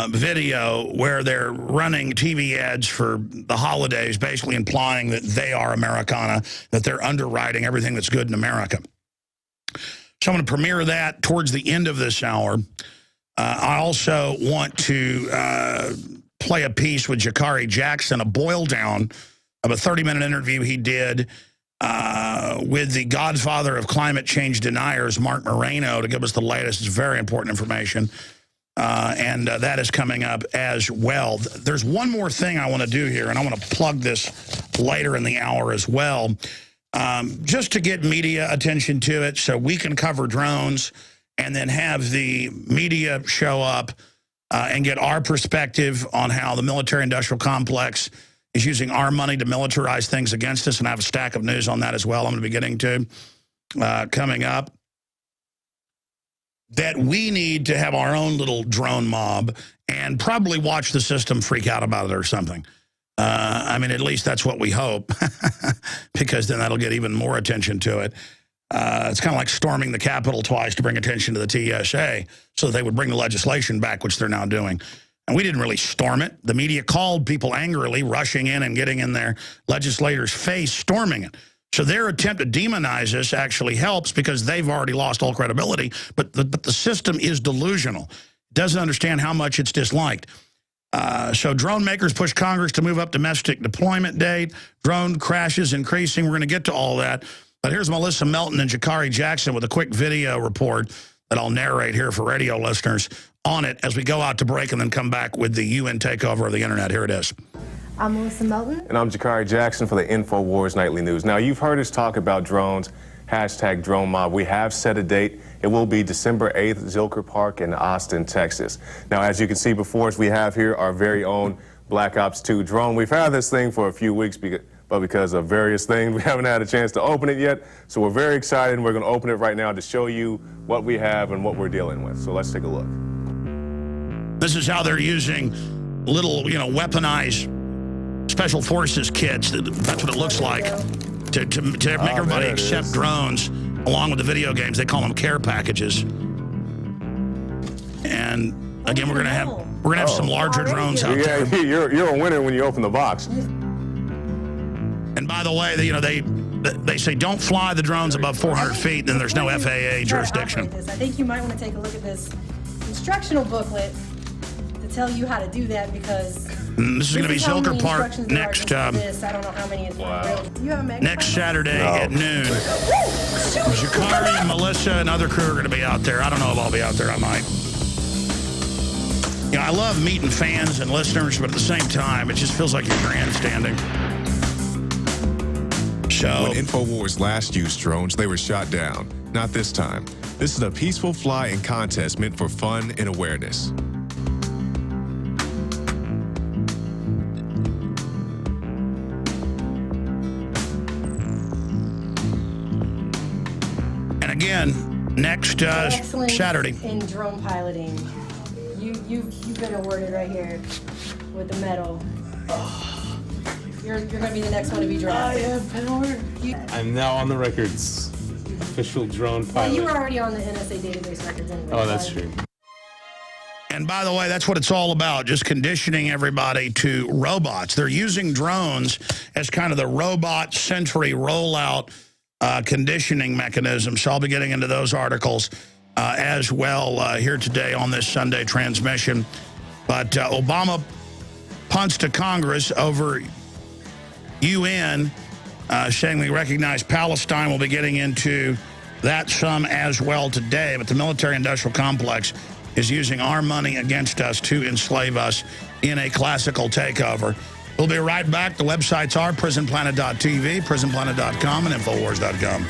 video where they're running TV ads for the holidays, basically implying that they are Americana, that they're underwriting everything that's good in America. So I'm going to premiere that towards the end of this hour. I also want to play a piece with Jakari Jackson, a boil down of a 30-minute interview he did with the godfather of climate change deniers, Mark Moreno, to give us the latest. It's very important information. And that is coming up as well. There's one more thing I want to do here, and I want to plug this later in the hour as well, just to get media attention to it so we can cover drones and then have the media show up and get our perspective on how the military-industrial complex is using our money to militarize things against us, and I have a stack of news on that as well I'm going to be getting to coming up. That we need to have our own little drone mob and probably watch the system freak out about it or something. I mean, at least that's what we hope, because then that'll get even more attention to it. It's kind of like storming the Capitol twice to bring attention to the TSA so that they would bring the legislation back, which they're now doing. And we didn't really storm it. The media called people angrily, rushing in and getting in their legislators' face, storming it. So their attempt to demonize us actually helps because they've already lost all credibility. But the system is delusional. It doesn't understand how much it's disliked. So drone makers push Congress to move up domestic deployment date. Drone crashes increasing. We're going to get to all that. But here's Melissa Melton and Jakari Jackson with a quick video report that I'll narrate here for radio listeners on it as we go out to break and then come back with the UN takeover of the internet. Here it is. I'm Melissa Melton. And I'm Jakari Jackson for the InfoWars Nightly News. Now, you've heard us talk about drones, hashtag drone mob. We have set a date. It will be December 8th, Zilker Park in Austin, Texas. Now, as you can see before us, we have here our very own Black Ops 2 drone. We've had this thing for a few weeks, but because of various things, we haven't had a chance to open it yet. So we're very excited, and we're going to open it right now to show you what we have and what we're dealing with. So let's take a look. This is how they're using little, weaponized special forces kits. That's what it looks like to make everybody accept drones along with the video games. They call them care packages. And again, we're gonna have some larger drones out there. You're a winner when you open the box. And by the way, they they say don't fly the drones above 400 feet, then there's no FAA jurisdiction. I think you might want to take a look at this instructional booklet to tell you how to do that, because this is going to be Zilker Park next I don't know how many is real. You have a magnifying next Saturday at noon. Jakari and Melissa and other crew are going to be out there. I don't know if I'll be out there. I might. You know, I love meeting fans and listeners, but at the same time, it just feels like you're grandstanding. So, when InfoWars last used drones, they were shot down. Not this time. This is a peaceful fly-in contest meant for fun and awareness. and again, next Excellence Saturday. in drone piloting. You've been awarded right here with the medal. You're going to be the next one to be drafted. I have power. I'm now on the records. Official drone pilot. Well, you were already on the NSA database records anyway. Oh, that's true. And by the way, that's what it's all about, just conditioning everybody to robots. They're using drones as kind of the robot century rollout conditioning mechanism. So I'll be getting into those articles as well here today on this Sunday transmission. But Obama punts to Congress over UN saying we recognize Palestine. We'll be getting into that some as well today. But the military-industrial complex is using our money against us to enslave us in a classical takeover. We'll be right back. The websites are prisonplanet.tv, prisonplanet.com, and Infowars.com.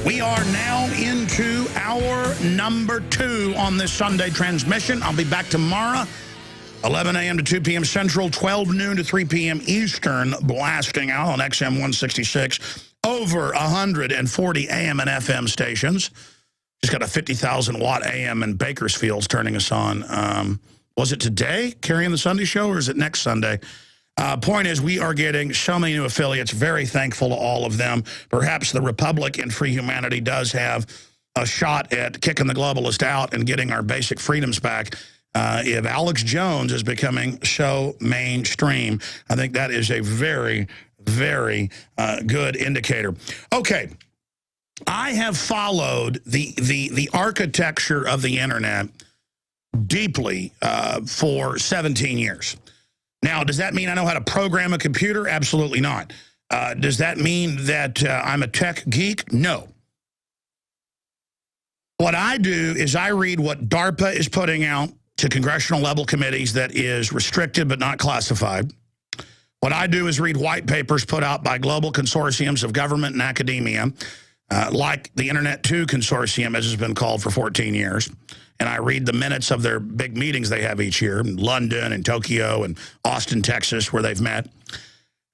We are now into hour number 2 on this Sunday transmission. I'll be back tomorrow, 11 a.m. to 2 p.m. Central, 12 noon to 3 p.m. Eastern, blasting out on XM 166 over 140 AM and FM stations. Just got a 50,000-watt AM in Bakersfield's turning us on. Was it today, carrying the Sunday show, or is it next Sunday? Point is, we are getting so many new affiliates. Very thankful to all of them. Perhaps the Republic and Free Humanity does have a shot at kicking the globalist out and getting our basic freedoms back. If Alex Jones is becoming so mainstream, I think that is a very, very good indicator. Okay. I have followed the architecture of the internet deeply for 17 years. Now, does that mean I know how to program a computer? Absolutely not. Does that mean that I'm a tech geek? No. What I do is I read what DARPA is putting out to congressional level committees that is restricted but not classified. What I do is read white papers put out by global consortiums of government and academia, like the Internet 2 Consortium, as has been called for 14 years. And I read the minutes of their big meetings they have each year in London and Tokyo and Austin, Texas, where they've met.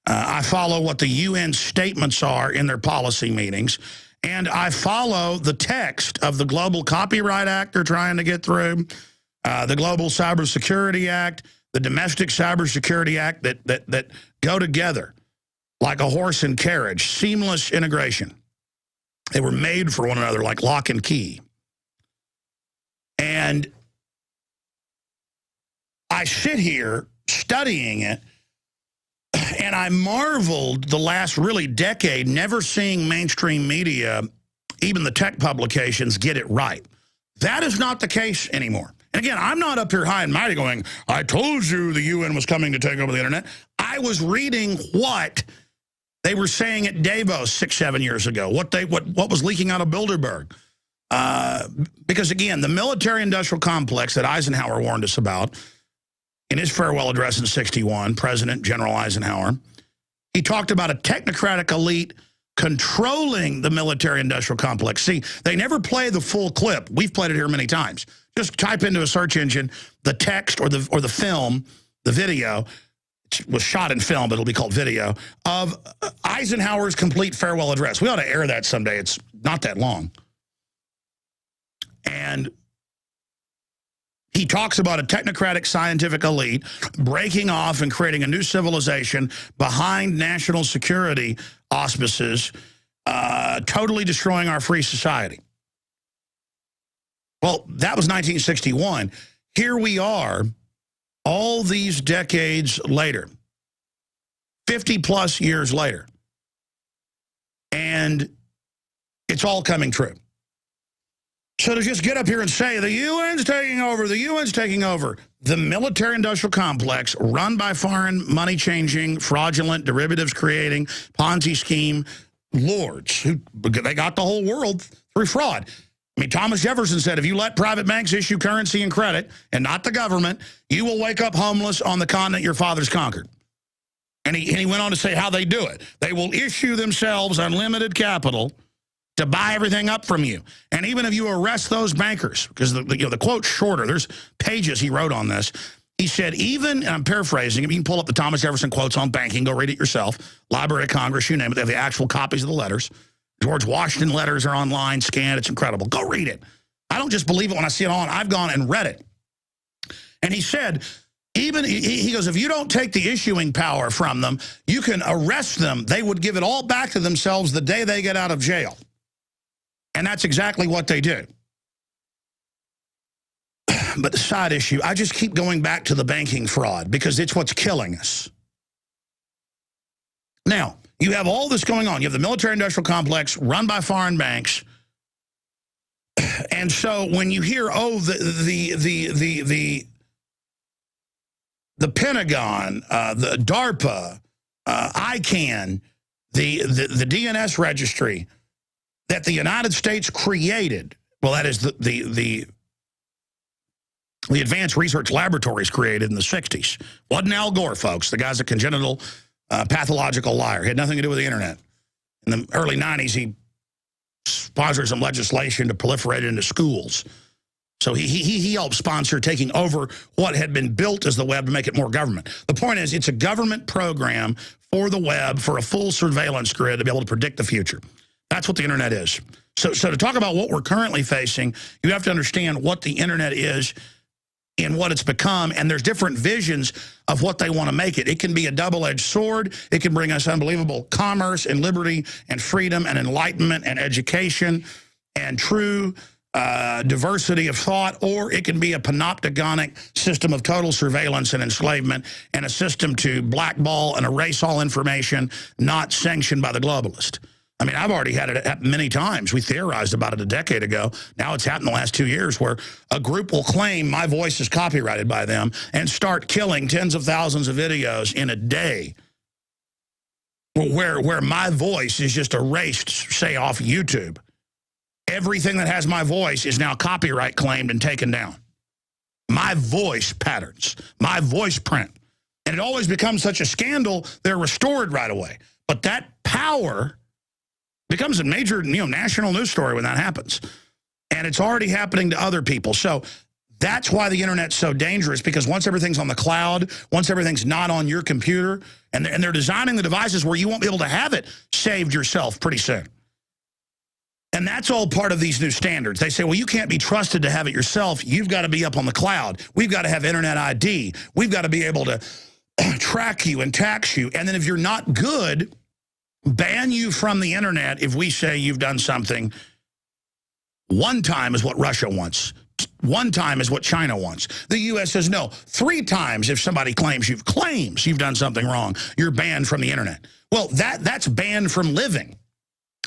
I follow what the UN statements are in their policy meetings. And I follow the text of the Global Copyright Act they're trying to get through, the Global Cybersecurity Act, the Domestic Cybersecurity Act that go together like a horse and carriage, seamless integration. They were made for one another like lock and key. And I sit here studying it, and I marveled the last really decade never seeing mainstream media, even the tech publications, get it right. That is not the case anymore. And again, I'm not up here high and mighty going, I told you the UN was coming to take over the internet. I was reading what they were saying at Davos 6-7 years ago, what was leaking out of Bilderberg. Because, again, the military-industrial complex that Eisenhower warned us about in his farewell address in '61, President General Eisenhower, he talked about a technocratic elite controlling the military-industrial complex. See, they never play the full clip. We've played it here many times. Just type into a search engine the text or the film, the video. It was shot in film, but it'll be called video, of Eisenhower's complete farewell address. We ought to air that someday. It's not that long. And he talks about a technocratic scientific elite breaking off and creating a new civilization behind national security auspices, totally destroying our free society. Well, that was 1961. Here we are, all these decades later, 50-plus years later. And it's all coming true. So to just get up here and say, the UN's taking over, the UN's taking over, the military-industrial complex run by foreign money-changing, fraudulent, derivatives creating, Ponzi scheme lords, who they got the whole world through fraud. I mean, Thomas Jefferson said, if you let private banks issue currency and credit, and not the government, you will wake up homeless on the continent your fathers conquered. And he went on to say how they do it. They will issue themselves unlimited capital to buy everything up from you. And even if you arrest those bankers, because the quote's shorter, there's pages he wrote on this. He said, even, and I'm paraphrasing, you can pull up the Thomas Jefferson quotes on banking, go read it yourself, Library of Congress, you name it, they have the actual copies of the letters. George Washington letters are online, scanned, it's incredible. Go read it. I don't just believe it when I see it on, I've gone and read it. And he said, even, he goes, if you don't take the issuing power from them, you can arrest them. They would give it all back to themselves the day they get out of jail. And that's exactly what they do. But the side issue, I just keep going back to the banking fraud because it's what's killing us. Now, you have all this going on. You have the military-industrial complex run by foreign banks. And so when you hear, oh, the Pentagon, the DARPA, ICANN, the DNS registry that the United States created, well, that is the Advanced Research Laboratories created in the 60s. Wasn't Al Gore, folks. The guy's a congenital pathological liar. He had nothing to do with the internet. In the early 90s, he sponsored some legislation to proliferate it into schools. So he helped sponsor taking over what had been built as the web to make it more government. The point is, it's a government program for the web, for a full surveillance grid to be able to predict the future. That's what the internet is. So to talk about what we're currently facing, you have to understand what the internet is and what it's become, and there's different visions of what they want to make it. It can be a double-edged sword. It can bring us unbelievable commerce and liberty and freedom and enlightenment and education and true diversity of thought, or it can be a panopticonic system of total surveillance and enslavement and a system to blackball and erase all information not sanctioned by the globalist. I mean, I've already had it happen many times. We theorized about it a decade ago. Now it's happened the last 2 years where a group will claim my voice is copyrighted by them and start killing tens of thousands of videos in a day where my voice is just erased, say, off YouTube. Everything that has my voice is now copyright claimed and taken down. My voice patterns, my voice print. And it always becomes such a scandal, they're restored right away. But that power becomes a major, national news story when that happens. And it's already happening to other people. So that's why the internet's so dangerous, because once everything's on the cloud, once everything's not on your computer, and they're designing the devices where you won't be able to have it saved yourself pretty soon. And that's all part of these new standards. They say, well, you can't be trusted to have it yourself. You've got to be up on the cloud. We've got to have internet ID. We've got to be able to track you and tax you. And then if you're not good, ban you from the internet if we say you've done something. One time is what Russia wants. One time is what China wants. The U.S. says no. 3 times if somebody claims you've done something wrong, you're banned from the internet. Well, that's banned from living.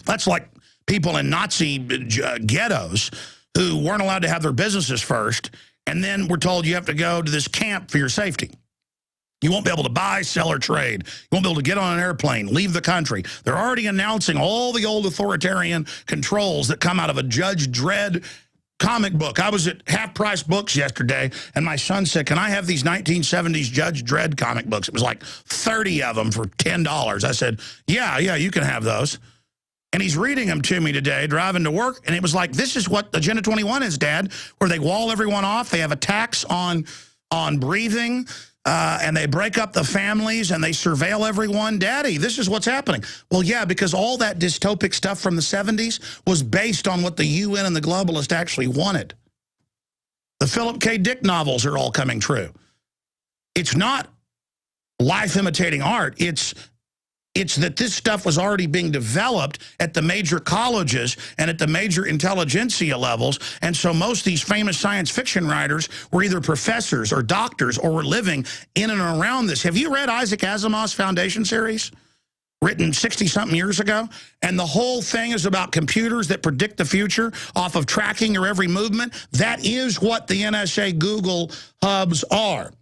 That's like people in Nazi ghettos who weren't allowed to have their businesses first, and then we're told you have to go to this camp for your safety. You won't be able to buy, sell, or trade. You won't be able to get on an airplane, leave the country. They're already announcing all the old authoritarian controls that come out of a Judge Dredd comic book. I was at Half Price Books yesterday, and my son said, can I have these 1970s Judge Dredd comic books? It was like 30 of them for $10. I said, yeah, you can have those. And he's reading them to me today, driving to work, and it was like, this is what Agenda 21 is, Dad, where they wall everyone off. They have a tax on breathing, and they break up the families, and they surveil everyone. Daddy, this is what's happening. Well, yeah, because all that dystopic stuff from the 70s was based on what the UN and the globalists actually wanted. The Philip K. Dick novels are all coming true. It's not life imitating art. It's that this stuff was already being developed at the major colleges and at the major intelligentsia levels. And so most of these famous science fiction writers were either professors or doctors or were living in and around this. Have you read Isaac Asimov's Foundation series? written 60-something years ago, and the whole thing is about computers that predict the future off of tracking your every movement. That is what the NSA Google hubs are.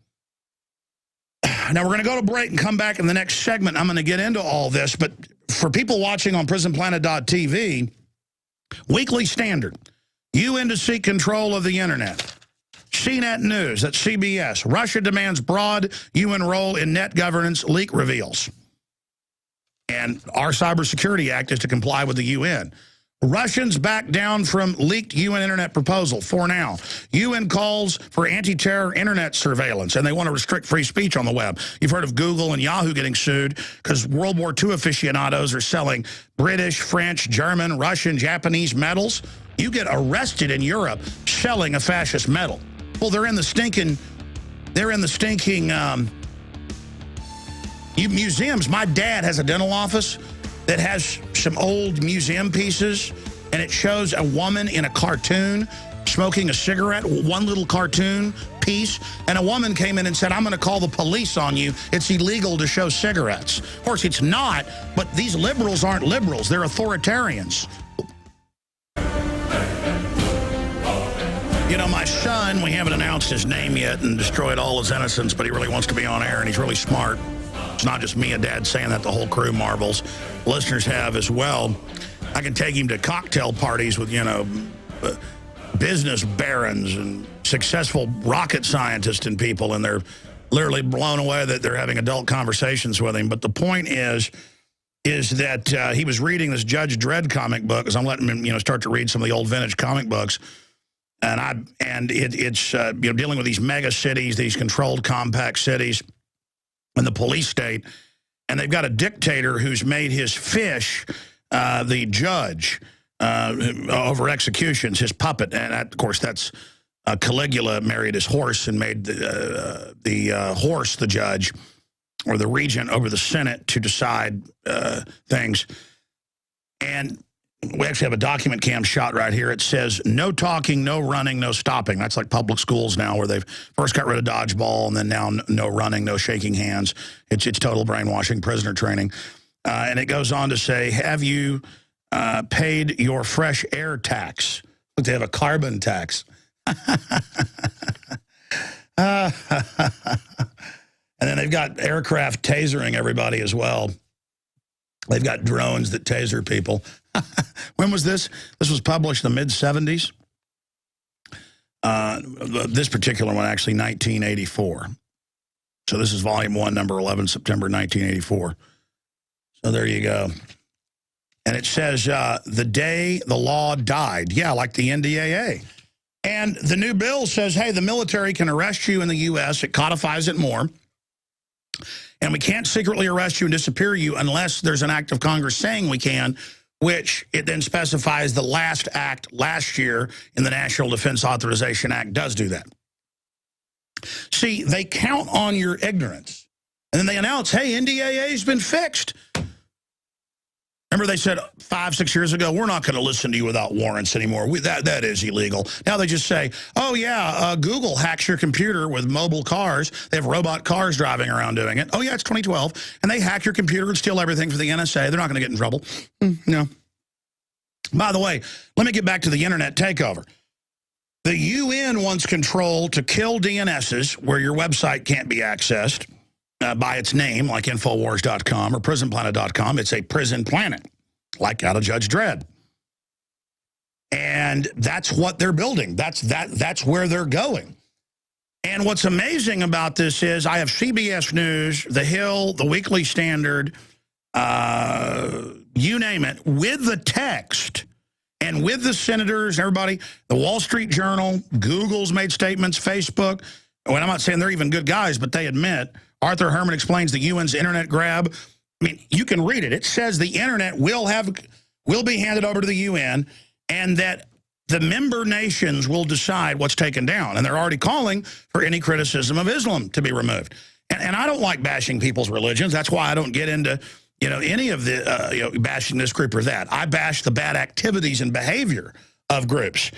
Now, we're going to go to break and come back in the next segment. I'm going to get into all this, but for people watching on prisonplanet.tv, Weekly Standard, UN to seek control of the internet. CNET News, that's CBS, Russia demands broad UN role in net governance, leak reveals. And our Cybersecurity Act is to comply with the UN. Russians back down from leaked UN internet proposal for now. UN calls for anti-terror internet surveillance, and they want to restrict free speech on the web. You've heard of Google and Yahoo getting sued because World War II aficionados are selling British, French, German, Russian, Japanese medals. You get arrested in Europe selling a fascist medal. Well, they're in the stinking museums. My dad has a dental office that has some old museum pieces, and it shows a woman in a cartoon smoking a cigarette, one little cartoon piece, and a woman came in and said, I'm going to call the police on you. It's illegal to show cigarettes. Of course, it's not, but these liberals aren't liberals. They're authoritarians. You know, my son, we haven't announced his name yet and destroyed all his innocence, but he really wants to be on air, and he's really smart. It's not just me and Dad saying that, the whole crew marvels. Listeners have as well. I can take him to cocktail parties with, you know, business barons and successful rocket scientists and people, and they're literally blown away that they're having adult conversations with him. But the point is that he was reading this Judge Dredd comic book, because I'm letting him, you know, start to read some of the old vintage comic books. And it's you know, dealing with these mega cities, these controlled compact cities, and the police state, and they've got a dictator who's made his fish the judge over executions, his puppet, and of course that's Caligula married his horse and made the horse the judge or the regent over the Senate to decide things. And we actually have a document cam shot right here. It says, no talking, no running, no stopping. That's like public schools now, where they've first got rid of dodgeball and then now no running, no shaking hands. It's total brainwashing, prisoner training. And it goes on to say, have you paid your fresh air tax? Look, they have a carbon tax. And then they've got aircraft tasering everybody as well. They've got drones that taser people. When was this? This was published in the mid-'70s. This particular one, actually, 1984. So this is volume 1, number 11, September 1984. So there you go. And it says, the day the law died. Yeah, like the NDAA. And the new bill says, hey, the military can arrest you in the U.S. It codifies it more. And we can't secretly arrest you and disappear you unless there's an act of Congress saying we can, which it then specifies the last act last year in the National Defense Authorization Act does do that. See, they count on your ignorance. And then they announce, hey, NDAA's been fixed. Remember they said 5-6 years ago, we're not going to listen to you without warrants anymore. That is illegal. Now they just say, oh, yeah, Google hacks your computer with mobile cars. They have robot cars driving around doing it. Oh, yeah, it's 2012. And they hack your computer and steal everything for the NSA. They're not going to get in trouble. No. By the way, let me get back to the internet takeover. The UN wants control to kill DNSs where your website can't be accessed by its name, like Infowars.com or prisonplanet.com. It's a prison planet, like out of Judge Dredd. And that's what they're building. That's where they're going. And what's amazing about this is I have CBS News, The Hill, The Weekly Standard, you name it, with the text and with the senators, everybody, the Wall Street Journal, Google's made statements, Facebook. Well, I'm not saying they're even good guys, but they admit. Arthur Herman explains the UN's internet grab. I mean, you can read it. It says the internet will be handed over to the UN, and that the member nations will decide what's taken down. And they're already calling for any criticism of Islam to be removed. And I don't like bashing people's religions. That's why I don't get into, you know, any of the, you know, bashing this group or that. I bash the bad activities and behavior of groups.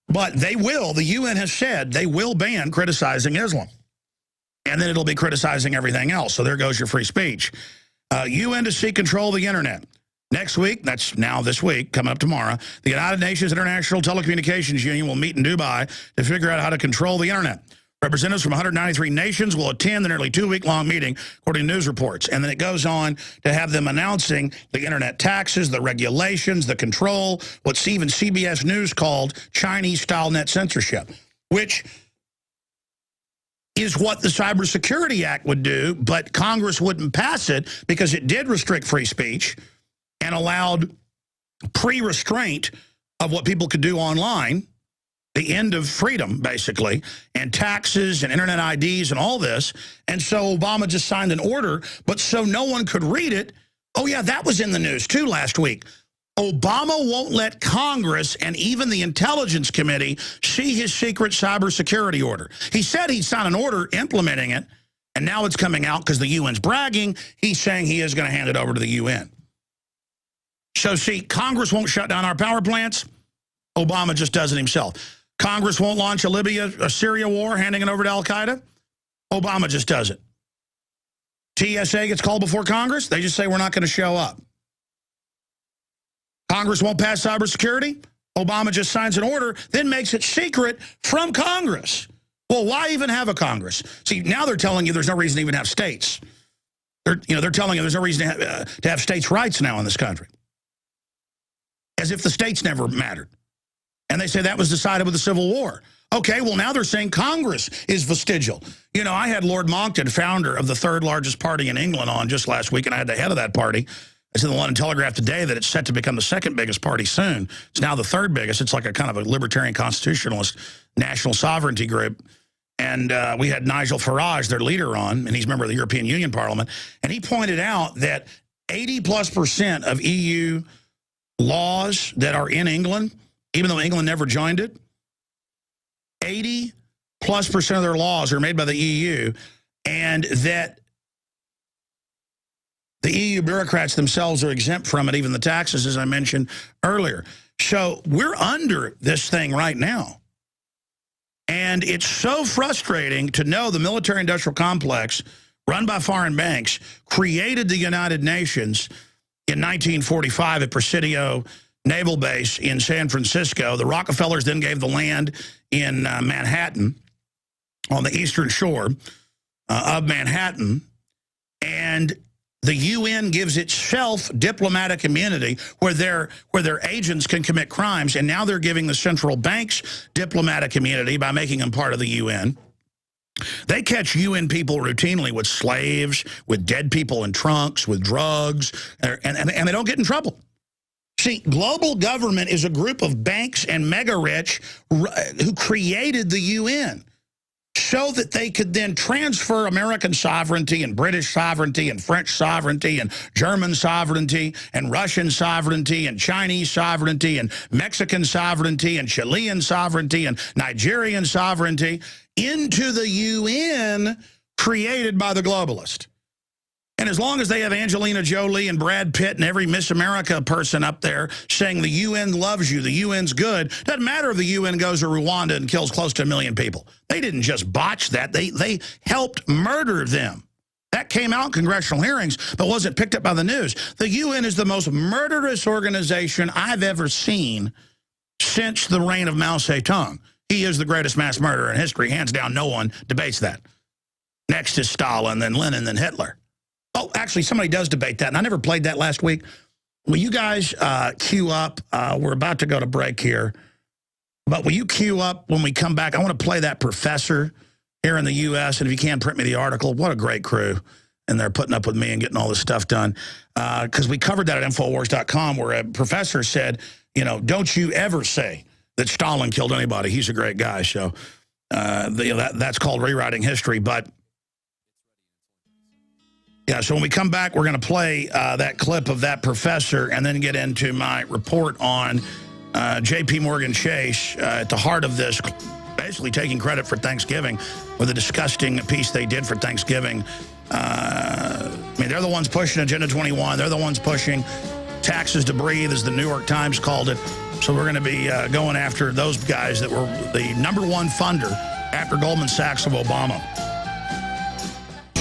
But they will, the UN has said, they will ban criticizing Islam. And then it'll be criticizing everything else. So there goes your free speech. UN to seek control of the internet. Next week, that's now this week, coming up tomorrow, the United Nations International Telecommunications Union will meet in Dubai to figure out how to control the internet. Representatives from 193 nations will attend the nearly 2-week-long meeting, according to news reports. And then it goes on to have them announcing the internet taxes, the regulations, the control, what even CBS News called Chinese-style net censorship, which is what the Cybersecurity Act would do, but Congress wouldn't pass it because it did restrict free speech and allowed pre-restraint of what people could do online, the end of freedom, basically, and taxes and internet IDs and all this. And so Obama just signed an order, but so no one could read it. Oh, yeah, that was in the news, too, last week. Obama won't let Congress and even the Intelligence Committee see his secret cybersecurity order. He said he'd sign an order implementing it, and now it's coming out because the UN's bragging. He's saying he is going to hand it over to the UN. So, see, Congress won't shut down our power plants. Obama just does it himself. Congress won't launch a Syria war, handing it over to al-Qaeda. Obama just does it. TSA gets called before Congress. They just say we're not going to show up. Congress won't pass cybersecurity. Obama just signs an order, then makes it secret from Congress. Well, why even have a Congress? See, now they're telling you there's no reason to even have states. They're telling you there's no reason to have states' rights now in this country. As if the states never mattered. And they say that was decided with the Civil War. Okay, well, now they're saying Congress is vestigial. You know, I had Lord Monckton, founder of the third largest party in England, on just last week, and I had the head of that party. It's in the London Telegraph today that it's set to become the second biggest party soon. It's now the third biggest. It's like a kind of a libertarian constitutionalist national sovereignty group. And we had Nigel Farage, their leader, on, and he's a member of the European Union Parliament. And he pointed out that 80+% of EU laws that are in England, even though England never joined it, 80+% of their laws are made by the EU, and that the EU bureaucrats themselves are exempt from it, even the taxes, as I mentioned earlier. So we're under this thing right now. And it's so frustrating to know the military-industrial complex run by foreign banks created the United Nations in 1945 at Presidio Naval Base in San Francisco. The Rockefellers then gave the land in Manhattan on the eastern shore of Manhattan. And the UN gives itself diplomatic immunity where their agents can commit crimes, and now they're giving the central banks diplomatic immunity by making them part of the UN. They catch UN people routinely with slaves, with dead people in trunks, with drugs, and they don't get in trouble. See, global government is a group of banks and mega-rich who created the UN so that they could then transfer American sovereignty and British sovereignty and French sovereignty and German sovereignty and Russian sovereignty and Chinese sovereignty and Mexican sovereignty and Chilean sovereignty and Nigerian sovereignty into the UN created by the globalist. And as long as they have Angelina Jolie and Brad Pitt and every Miss America person up there saying the UN loves you, the UN's good, doesn't matter if the UN goes to Rwanda and kills close to 1 million people. They didn't just botch that. They helped murder them. That came out in congressional hearings, but wasn't picked up by the news. The UN is the most murderous organization I've ever seen since the reign of Mao Zedong. He is the greatest mass murderer in history. Hands down, no one debates that. Next is Stalin, then Lenin, then Hitler. Oh, actually, somebody does debate that, and I never played that last week. Will you guys queue up? We're about to go to break here. But will you queue up when we come back? I want to play that professor here in the U.S., and if you can, print me the article. What a great crew. And they're putting up with me and getting all this stuff done. Because we covered that at Infowars.com, where a professor said, you know, don't you ever say that Stalin killed anybody. He's a great guy. So that's called rewriting history. But yeah, so when we come back, we're going to play that clip of that professor and then get into my report on J.P. Morgan Chase at the heart of this, basically taking credit for Thanksgiving with a disgusting piece they did for Thanksgiving. I mean, they're the ones pushing Agenda 21. They're the ones pushing taxes to breathe, as the New York Times called it. So we're going to be going after those guys that were the #1 funder after Goldman Sachs of Obama.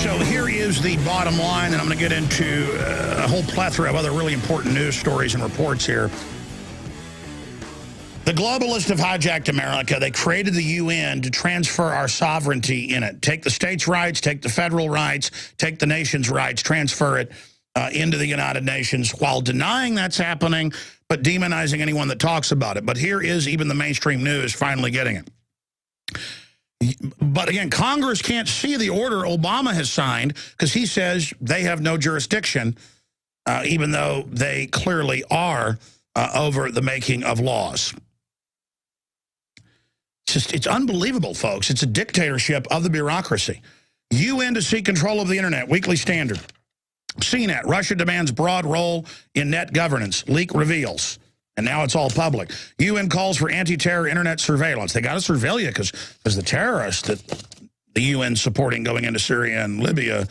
So here is the bottom line, and I'm going to get into a whole plethora of other really important news stories and reports here. The globalists have hijacked America. They created the UN to transfer our sovereignty in it. Take the states' rights, take the federal rights, take the nation's rights, transfer it into the United Nations while denying that's happening, but demonizing anyone that talks about it. But here is even the mainstream news finally getting it. But again, Congress can't see the order Obama has signed because he says they have no jurisdiction, even though they clearly are over the making of laws. It's unbelievable, folks. It's a dictatorship of the bureaucracy. UN to seek control of the internet, Weekly Standard. CNET, Russia demands broad role in net governance, leak reveals. And now it's all public. UN calls for anti-terror internet surveillance. They got to surveil you because the terrorists that the UN's supporting going into Syria and Libya,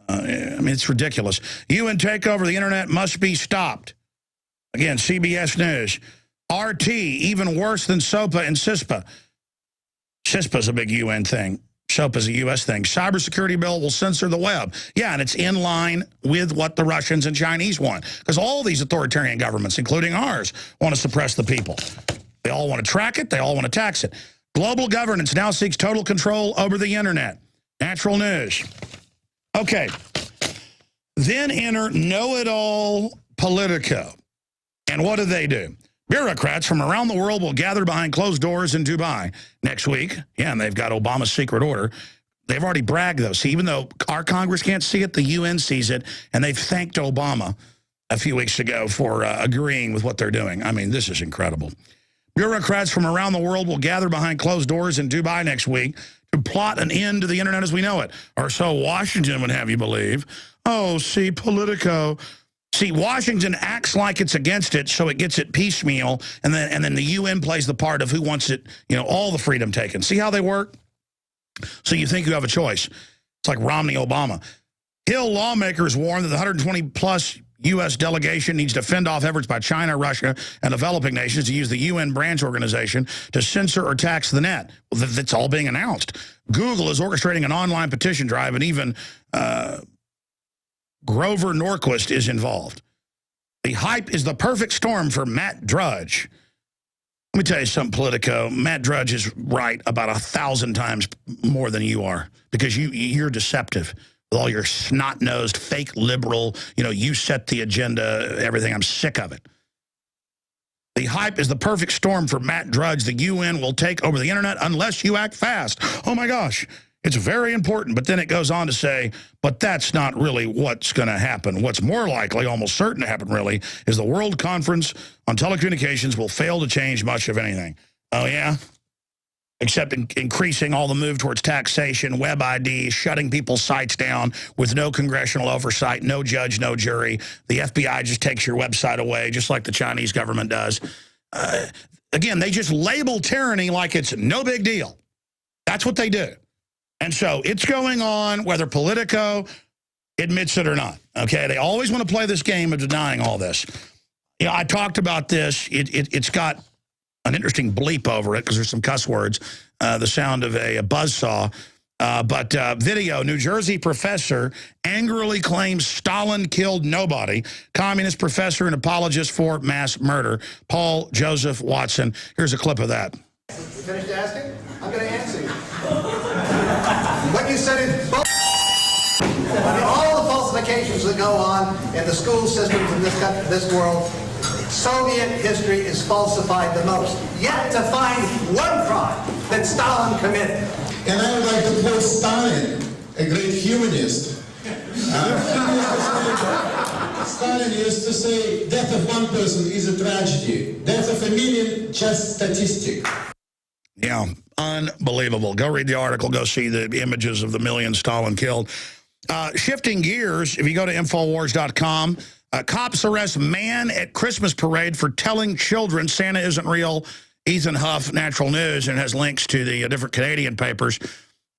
I mean, it's ridiculous. UN takeover of the internet must be stopped. Again, CBS News. RT, even worse than SOPA and CISPA. CISPA's a big UN thing. SOPA's a U.S. thing. Cybersecurity bill will censor the web. Yeah, and it's in line with what the Russians and Chinese want. Because all these authoritarian governments, including ours, want to suppress the people. They all want to track it. They all want to tax it. Global governance now seeks total control over the internet. Natural News. Okay. Then enter know-it-all Politico. And what do? Bureaucrats from around the world will gather behind closed doors in Dubai next week. Yeah, and they've got Obama's secret order. They've already bragged, though. See, even though our Congress can't see it, the UN sees it, and they've thanked Obama a few weeks ago for agreeing with what they're doing. I mean, this is incredible. Bureaucrats from around the world will gather behind closed doors in Dubai next week to plot an end to the internet as we know it. Or so Washington would have you believe. Oh, see, Politico. See, Washington acts like it's against it, so it gets it piecemeal, and then the UN plays the part of who wants it, you know, all the freedom taken. See how they work? So you think you have a choice. It's like Romney-Obama. Hill lawmakers warn that the 120-plus U.S. delegation needs to fend off efforts by China, Russia, and developing nations to use the UN branch organization to censor or tax the net. Well, that's all being announced. Google is orchestrating an online petition drive, and even Grover Norquist is involved. The hype is the perfect storm for Matt Drudge. Let me tell you something, Politico. Matt Drudge is right about 1,000 times more than you are because you're deceptive with all your snot-nosed, fake liberal, you know, you set the agenda, everything. I'm sick of it. The hype is the perfect storm for Matt Drudge. The UN will take over the internet unless you act fast. Oh, my gosh. It's very important, but then it goes on to say, but that's not really what's going to happen. What's more likely, almost certain to happen really, is the World Conference on Telecommunications will fail to change much of anything. Oh, yeah? Except increasing all the move towards taxation, web ID, shutting people's sites down with no congressional oversight, no judge, no jury. The FBI just takes your website away, just like the Chinese government does. Again, they just label tyranny like it's no big deal. That's what they do. And so it's going on whether Politico admits it or not. Okay, they always want to play this game of denying all this. You know, I talked about this. It's got an interesting bleep over it because there's some cuss words, the sound of a buzzsaw. But video, New Jersey professor angrily claims Stalin killed nobody. Communist professor and apologist for mass murder. Paul Joseph Watson. Here's a clip of that. You finished asking? I'm going to answer you. What you said is I mean, all the falsifications that go on in the school systems in this country, this world, Soviet history is falsified the most. Yet to find one crime that Stalin committed. And I would like to quote Stalin, a great humanist. Stalin used to say, death of one person is a tragedy. Death of a million, just statistic. Yeah, unbelievable. Go read the article. Go see the images of the millions Stalin killed. Shifting gears, if you go to Infowars.com, cops arrest man at Christmas parade for telling children Santa isn't real. Ethan Huff, Natural News, and has links to the different Canadian papers.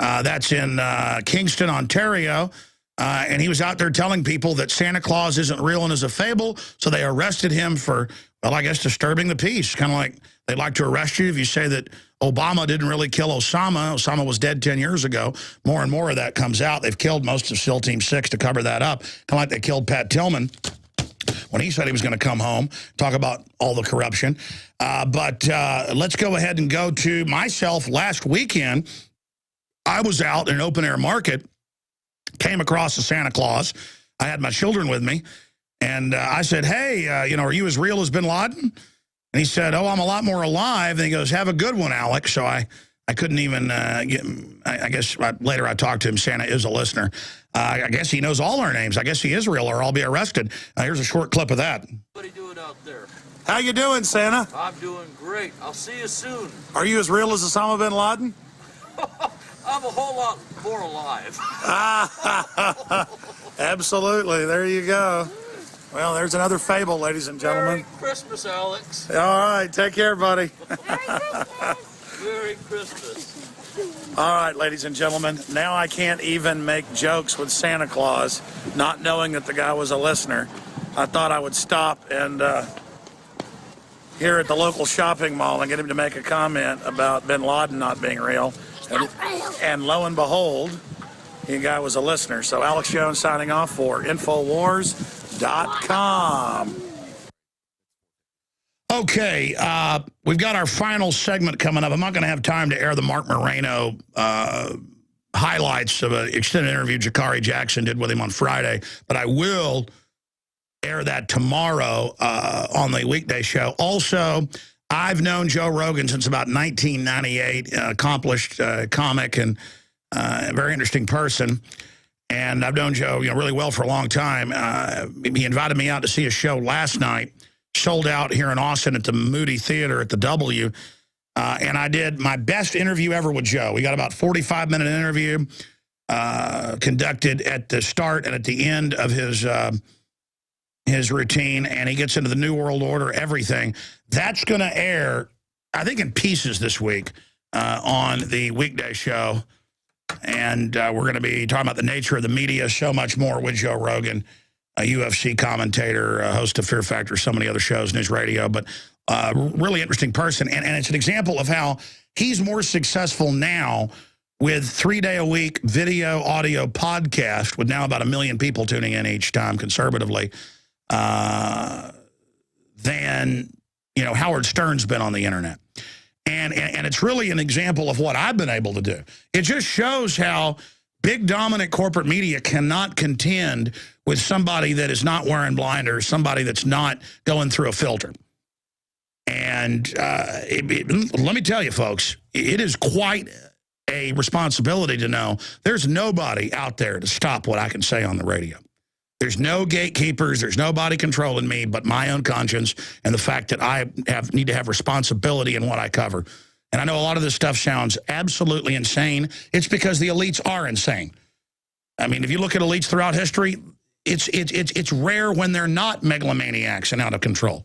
That's in Kingston, Ontario. And he was out there telling people that Santa Claus isn't real and is a fable, so they arrested him for, well, I guess disturbing the peace. Kind of like they'd like to arrest you if you say that Obama didn't really kill Osama. Osama was dead 10 years ago. More and more of that comes out. They've killed most of SEAL Team 6 to cover that up. Kind of like they killed Pat Tillman when he said he was going to come home, talk about all the corruption. But let's go ahead and go to myself. Last weekend, I was out in an open-air market, came across a Santa Claus. I had my children with me, and I said, hey, you know, are you as real as bin Laden? And he said, oh, I'm a lot more alive. And he goes, have a good one, Alex. So I couldn't even get, I guess later I talked to him. Santa is a listener. I guess he knows all our names. I guess he is real, or I'll be arrested. Here's a short clip of that. What are you doing out there? How you doing, Santa? I'm doing great. I'll see you soon. Are you as real as Osama bin Laden? I'm a whole lot more alive. Absolutely. There you go. Well, there's another fable, ladies and gentlemen. Merry Christmas, Alex. All right. Take care, buddy. Merry Christmas. All right, ladies and gentlemen. Now I can't even make jokes with Santa Claus, not knowing that the guy was a listener. I thought I would stop and here at the local shopping mall and get him to make a comment about bin Laden not being real. And lo and behold, the guy was a listener. So Alex Jones signing off for Infowars.com. Okay, we've got our final segment coming up. I'm not going to have time to air the Mark Moreno highlights of an extended interview Jakari Jackson did with him on Friday, but I will air that tomorrow on the weekday show. Also, I've known Joe Rogan since about 1998, accomplished comic and a very interesting person. And I've known Joe, really well for a long time. He invited me out to see a show last night, sold out here in Austin at the Moody Theater at the W. And I did my best interview ever with Joe. We got about a 45-minute interview conducted at the start and at the end of his routine, and he gets into the New World Order, everything. That's going to air, I think, in pieces this week on the weekday show. And we're going to be talking about the nature of the media, so much more with Joe Rogan, a UFC commentator, host of Fear Factor, so many other shows, news radio, but really interesting person. And it's an example of how he's more successful now with 3-day-a-week video, audio podcast, with now about 1 million people tuning in each time conservatively, than, Howard Stern's been on the internet. And it's really an example of what I've been able to do. It just shows how big, dominant corporate media cannot contend with somebody that is not wearing blinders, somebody that's not going through a filter. And let me tell you, folks, it is quite a responsibility to know there's nobody out there to stop what I can say on the radio. There's no gatekeepers. There's nobody controlling me but my own conscience and the fact that I need to have responsibility in what I cover. And I know a lot of this stuff sounds absolutely insane. It's because the elites are insane. I mean, if you look at elites throughout history, it's rare when they're not megalomaniacs and out of control.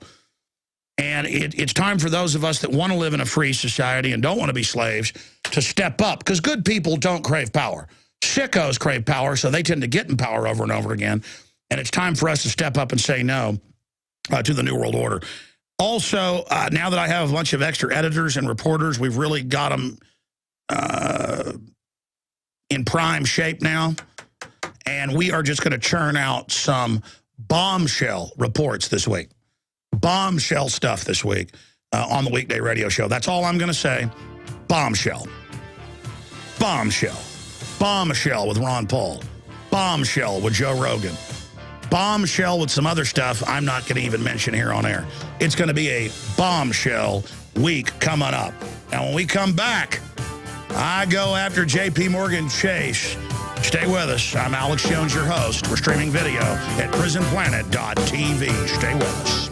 And it's time for those of us that want to live in a free society and don't want to be slaves to step up, because good people don't crave power. Sickos crave power, so they tend to get in power over and over again. And it's time for us to step up and say no to the New World Order. Also, now that I have a bunch of extra editors and reporters, we've really got them in prime shape now. And we are just going to churn out some bombshell reports this week. Bombshell stuff this week on the weekday radio show. That's all I'm going to say. Bombshell. Bombshell. Bombshell with Ron Paul. Bombshell with Joe Rogan. Bombshell with some other stuff I'm not going to even mention here on air. It's going to be a bombshell week coming up. Now, when we come back, I go after J.P. Morgan Chase. Stay with us. I'm Alex Jones, your host. We're streaming video at prisonplanet.tv. Stay with us.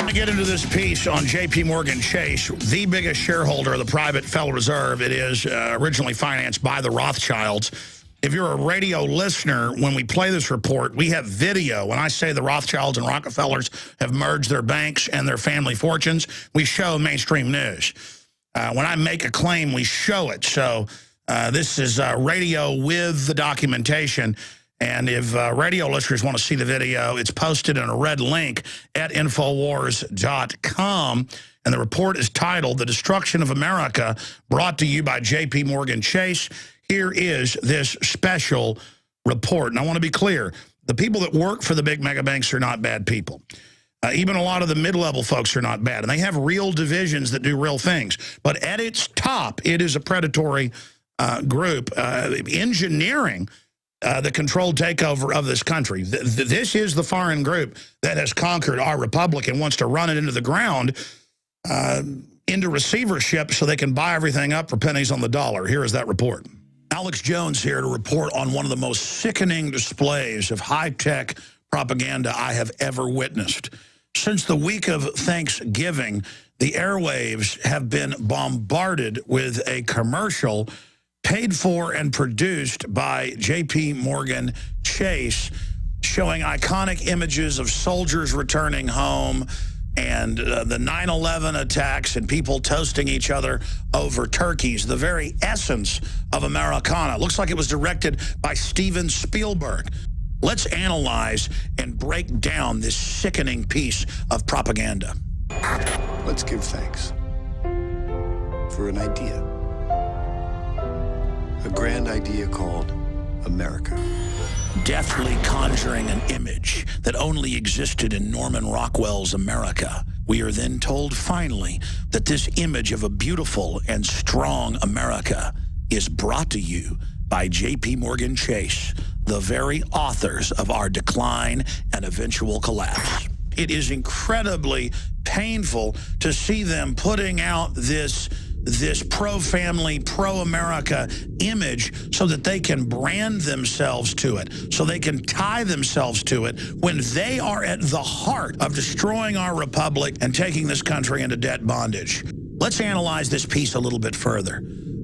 I get into this piece on J.P. Morgan Chase, the biggest shareholder of the private Federal Reserve. It is originally financed by the Rothschilds. If you're a radio listener, when we play this report, we have video. When I say the Rothschilds and Rockefellers have merged their banks and their family fortunes, we show mainstream news. When I make a claim, we show it. So This is radio with the documentation. And if radio listeners want to see the video, it's posted in a red link at Infowars.com. And the report is titled, The Destruction of America, brought to you by J.P. Morgan Chase. Here is this special report. And I want to be clear, the people that work for the big mega banks are not bad people. Even a lot of the mid-level folks are not bad. And they have real divisions that do real things. But at its top, it is a predatory group engineering the controlled takeover of this country. This is the foreign group that has conquered our republic and wants to run it into the ground, into receivership so they can buy everything up for pennies on the dollar. Here is that report. Alex Jones here to report on one of the most sickening displays of high-tech propaganda I have ever witnessed. Since the week of Thanksgiving, the airwaves have been bombarded with a commercial paid for and produced by J.P. Morgan Chase, showing iconic images of soldiers returning home and the 9/11 attacks and people toasting each other over turkeys, the very essence of Americana. It looks like it was directed by Steven Spielberg. Let's analyze and break down this sickening piece of propaganda. Let's give thanks for an idea. A grand idea called America. Deftly conjuring an image that only existed in Norman Rockwell's America. We are then told finally that this image of a beautiful and strong America is brought to you by J.P. Morgan Chase, the very authors of our decline and eventual collapse. It is incredibly painful to see them putting out this pro-family, pro-America image so that they can brand themselves to it, so they can tie themselves to it when they are at the heart of destroying our republic and taking this country into debt bondage. Let's analyze this piece a little bit further.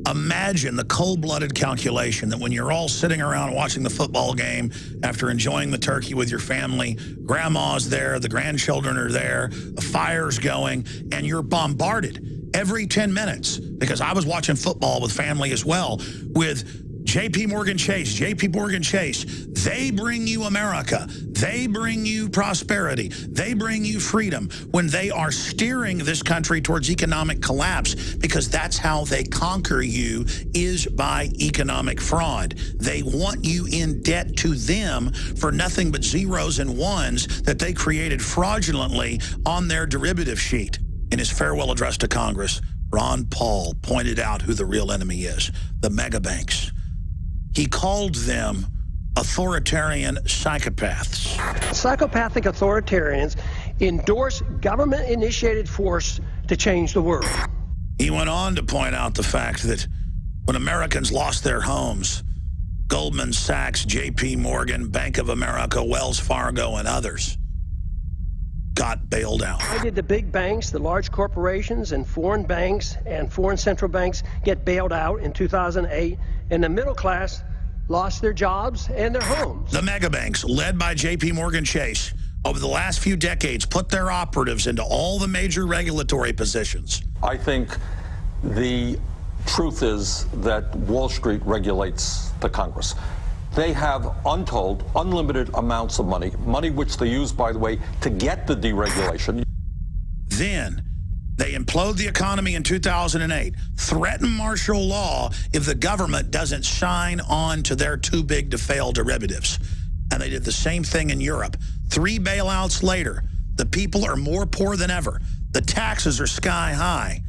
Imagine the cold-blooded calculation that when you're all sitting around watching the football game after enjoying the turkey with your family, grandma's there, the grandchildren are there, the fire's going, and you're bombarded every 10 minutes, because I was watching football with family as well, with J.P. Morgan Chase. J.P. Morgan Chase, they bring you America. They bring you prosperity. They bring you freedom when they are steering this country towards economic collapse, because that's how they conquer you, is by economic fraud. They want you in debt to them for nothing but zeros and ones that they created fraudulently on their derivative sheet. In his farewell address to Congress, Ron Paul pointed out who the real enemy is, the mega banks. He called them authoritarian psychopaths. Psychopathic authoritarians endorse government-initiated force to change the world. He went on to point out the fact that when Americans lost their homes, Goldman Sachs, J.P. Morgan, Bank of America, Wells Fargo, and others got bailed out. Why did the big banks, the large corporations, and foreign banks and foreign central banks get bailed out in 2008, and the middle class lost their jobs and their homes? The mega banks, led by J.P. Morgan Chase, over the last few decades, put their operatives into all the major regulatory positions. I think the truth is that Wall Street regulates the Congress. They have untold, unlimited amounts of money, money which they use, by the way, to get the deregulation. Then they implode the economy in 2008, threaten martial law if the government doesn't sign on to their too-big-to-fail derivatives. And they did the same thing in Europe. 3 bailouts later, the people are more poor than ever. The taxes are sky high.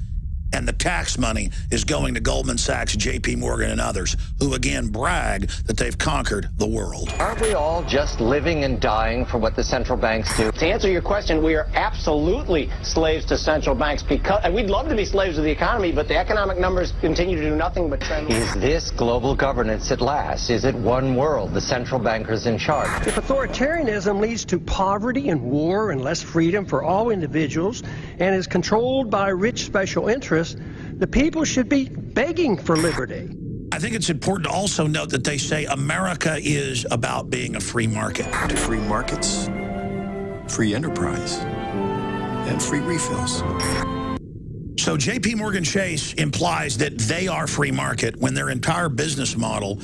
And the tax money is going to Goldman Sachs, J.P. Morgan, and others, who again brag that they've conquered the world. Aren't we all just living and dying for what the central banks do? To answer your question, we are absolutely slaves to central banks, because, and we'd love to be slaves of the economy, but the economic numbers continue to do nothing but trend. Is this global governance at last? Is it one world, the central bankers in charge? If authoritarianism leads to poverty and war and less freedom for all individuals and is controlled by rich special interests, the people should be begging for liberty. I think it's important to also note that they say America is about being a free market. To free markets, free enterprise, and free refills. So JP Morgan Chase implies that they are free market when their entire business model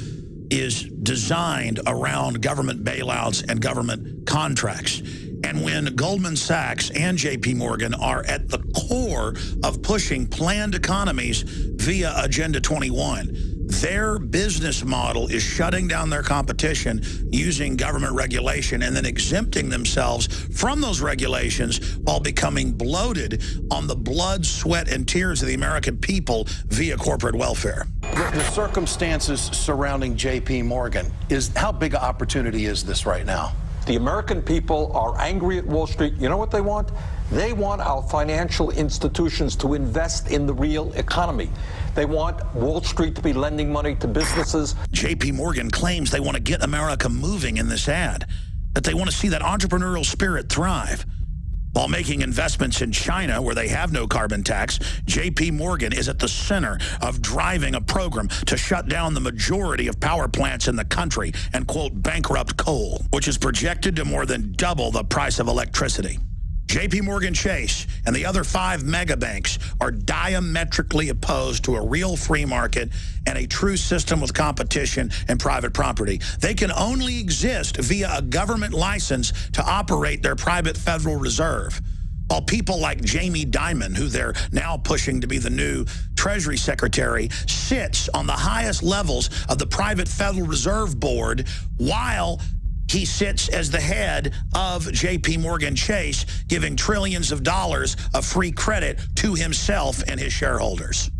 is designed around government bailouts and government contracts. And when Goldman Sachs and JP Morgan are at the core of pushing planned economies via Agenda 21, their business model is shutting down their competition using government regulation and then exempting themselves from those regulations while becoming bloated on the blood, sweat, and tears of the American people via corporate welfare. The circumstances surrounding JP Morgan, how big an opportunity is this right now? The American people are angry at Wall Street. You know what they want? They want our financial institutions to invest in the real economy. They want Wall Street to be lending money to businesses. JP Morgan claims they want to get America moving in this ad, that they want to see that entrepreneurial spirit thrive. While making investments in China, where they have no carbon tax, JP Morgan is at the center of driving a program to shut down the majority of power plants in the country and, quote, bankrupt coal, which is projected to more than double the price of electricity. JP Morgan Chase and the other 5 mega banks are diametrically opposed to a real free market and a true system with competition and private property. They can only exist via a government license to operate their private Federal Reserve. While people like Jamie Dimon, who they're now pushing to be the new Treasury Secretary, sits on the highest levels of the private Federal Reserve Board while he sits as the head of JP Morgan Chase, giving trillions of dollars of free credit to himself and his shareholders.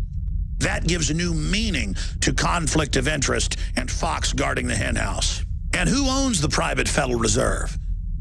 That gives a new meaning to conflict of interest and Fox guarding the henhouse. And who owns the private Federal Reserve?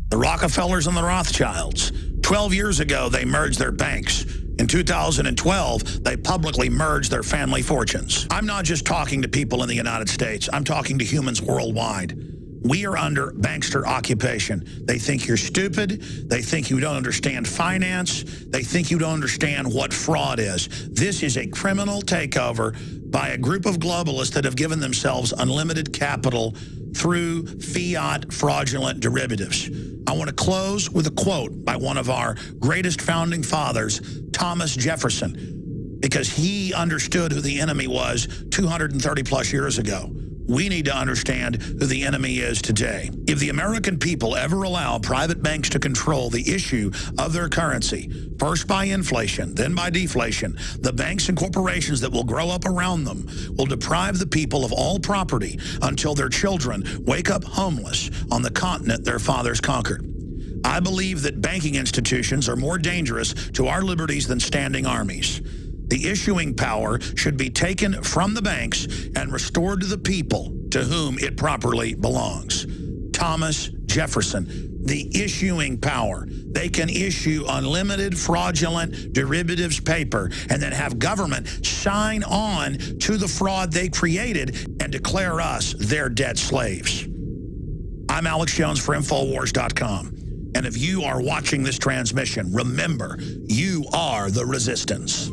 The Rockefellers and the Rothschilds. 12 years ago, they merged their banks. In 2012, they publicly merged their family fortunes. I'm not just talking to people in the United States. I'm talking to humans worldwide. We are under bankster occupation. They think you're stupid. They think you don't understand finance. They think you don't understand what fraud is. This is a criminal takeover by a group of globalists that have given themselves unlimited capital through fiat fraudulent derivatives. I want to close with a quote by one of our greatest founding fathers, Thomas Jefferson, because he understood who the enemy was 230 plus years ago. We need to understand who the enemy is today. If the American people ever allow private banks to control the issue of their currency, first by inflation, then by deflation, the banks and corporations that will grow up around them will deprive the people of all property until their children wake up homeless on the continent their fathers conquered. I believe that banking institutions are more dangerous to our liberties than standing armies. The issuing power should be taken from the banks and restored to the people to whom it properly belongs. Thomas Jefferson, the issuing power. They can issue unlimited fraudulent derivatives paper and then have government sign on to the fraud they created and declare us their debt slaves. I'm Alex Jones for Infowars.com. And if you are watching this transmission, remember, you are the resistance.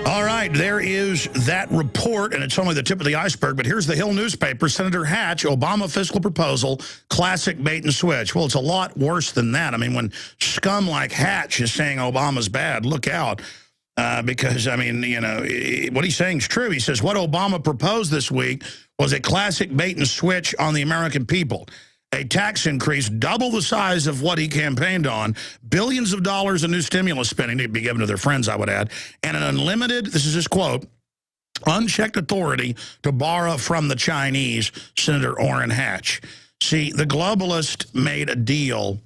All right, there is that report, and it's only the tip of the iceberg, but here's the Hill newspaper. Senator Hatch, Obama fiscal proposal, classic bait and switch. Well, it's a lot worse than that. I mean, when scum like Hatch is saying Obama's bad, look out. Because, I mean, you know, what he's saying is true. He says what Obama proposed this week was a classic bait and switch on the American people. A tax increase double the size of what he campaigned on, billions of dollars in new stimulus spending to be given to their friends, I would add, and an unlimited, this is his quote, unchecked authority to borrow from the Chinese, Senator Orrin Hatch. See, the globalist made a deal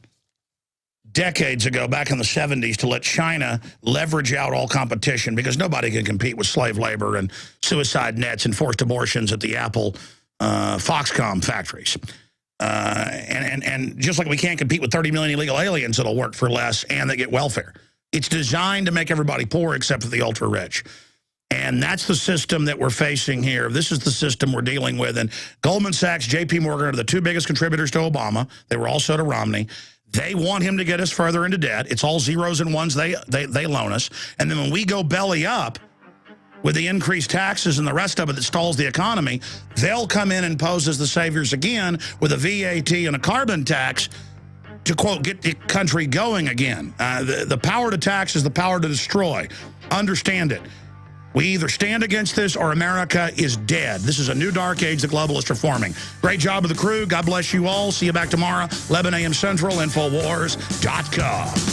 decades ago, back in the 70s, to let China leverage out all competition because nobody can compete with slave labor and suicide nets and forced abortions at the Apple Foxconn factories. And just like we can't compete with 30 million illegal aliens that'll work for less and they get welfare. It's designed to make everybody poor except for the ultra-rich. And that's the system that we're facing here. This is the system we're dealing with. And Goldman Sachs, JP Morgan are the 2 biggest contributors to Obama. They were also to Romney. They want him to get us further into debt. It's all zeros and ones they loan us. And then when we go belly up with the increased taxes and the rest of it that stalls the economy, they'll come in and pose as the saviors again with a VAT and a carbon tax to, quote, get the country going again. The power to tax is the power to destroy. Understand it. We either stand against this or America is dead. This is a new dark age the globalists are forming. Great job of the crew. God bless you all. See you back tomorrow, 11 a.m. Central, Infowars.com.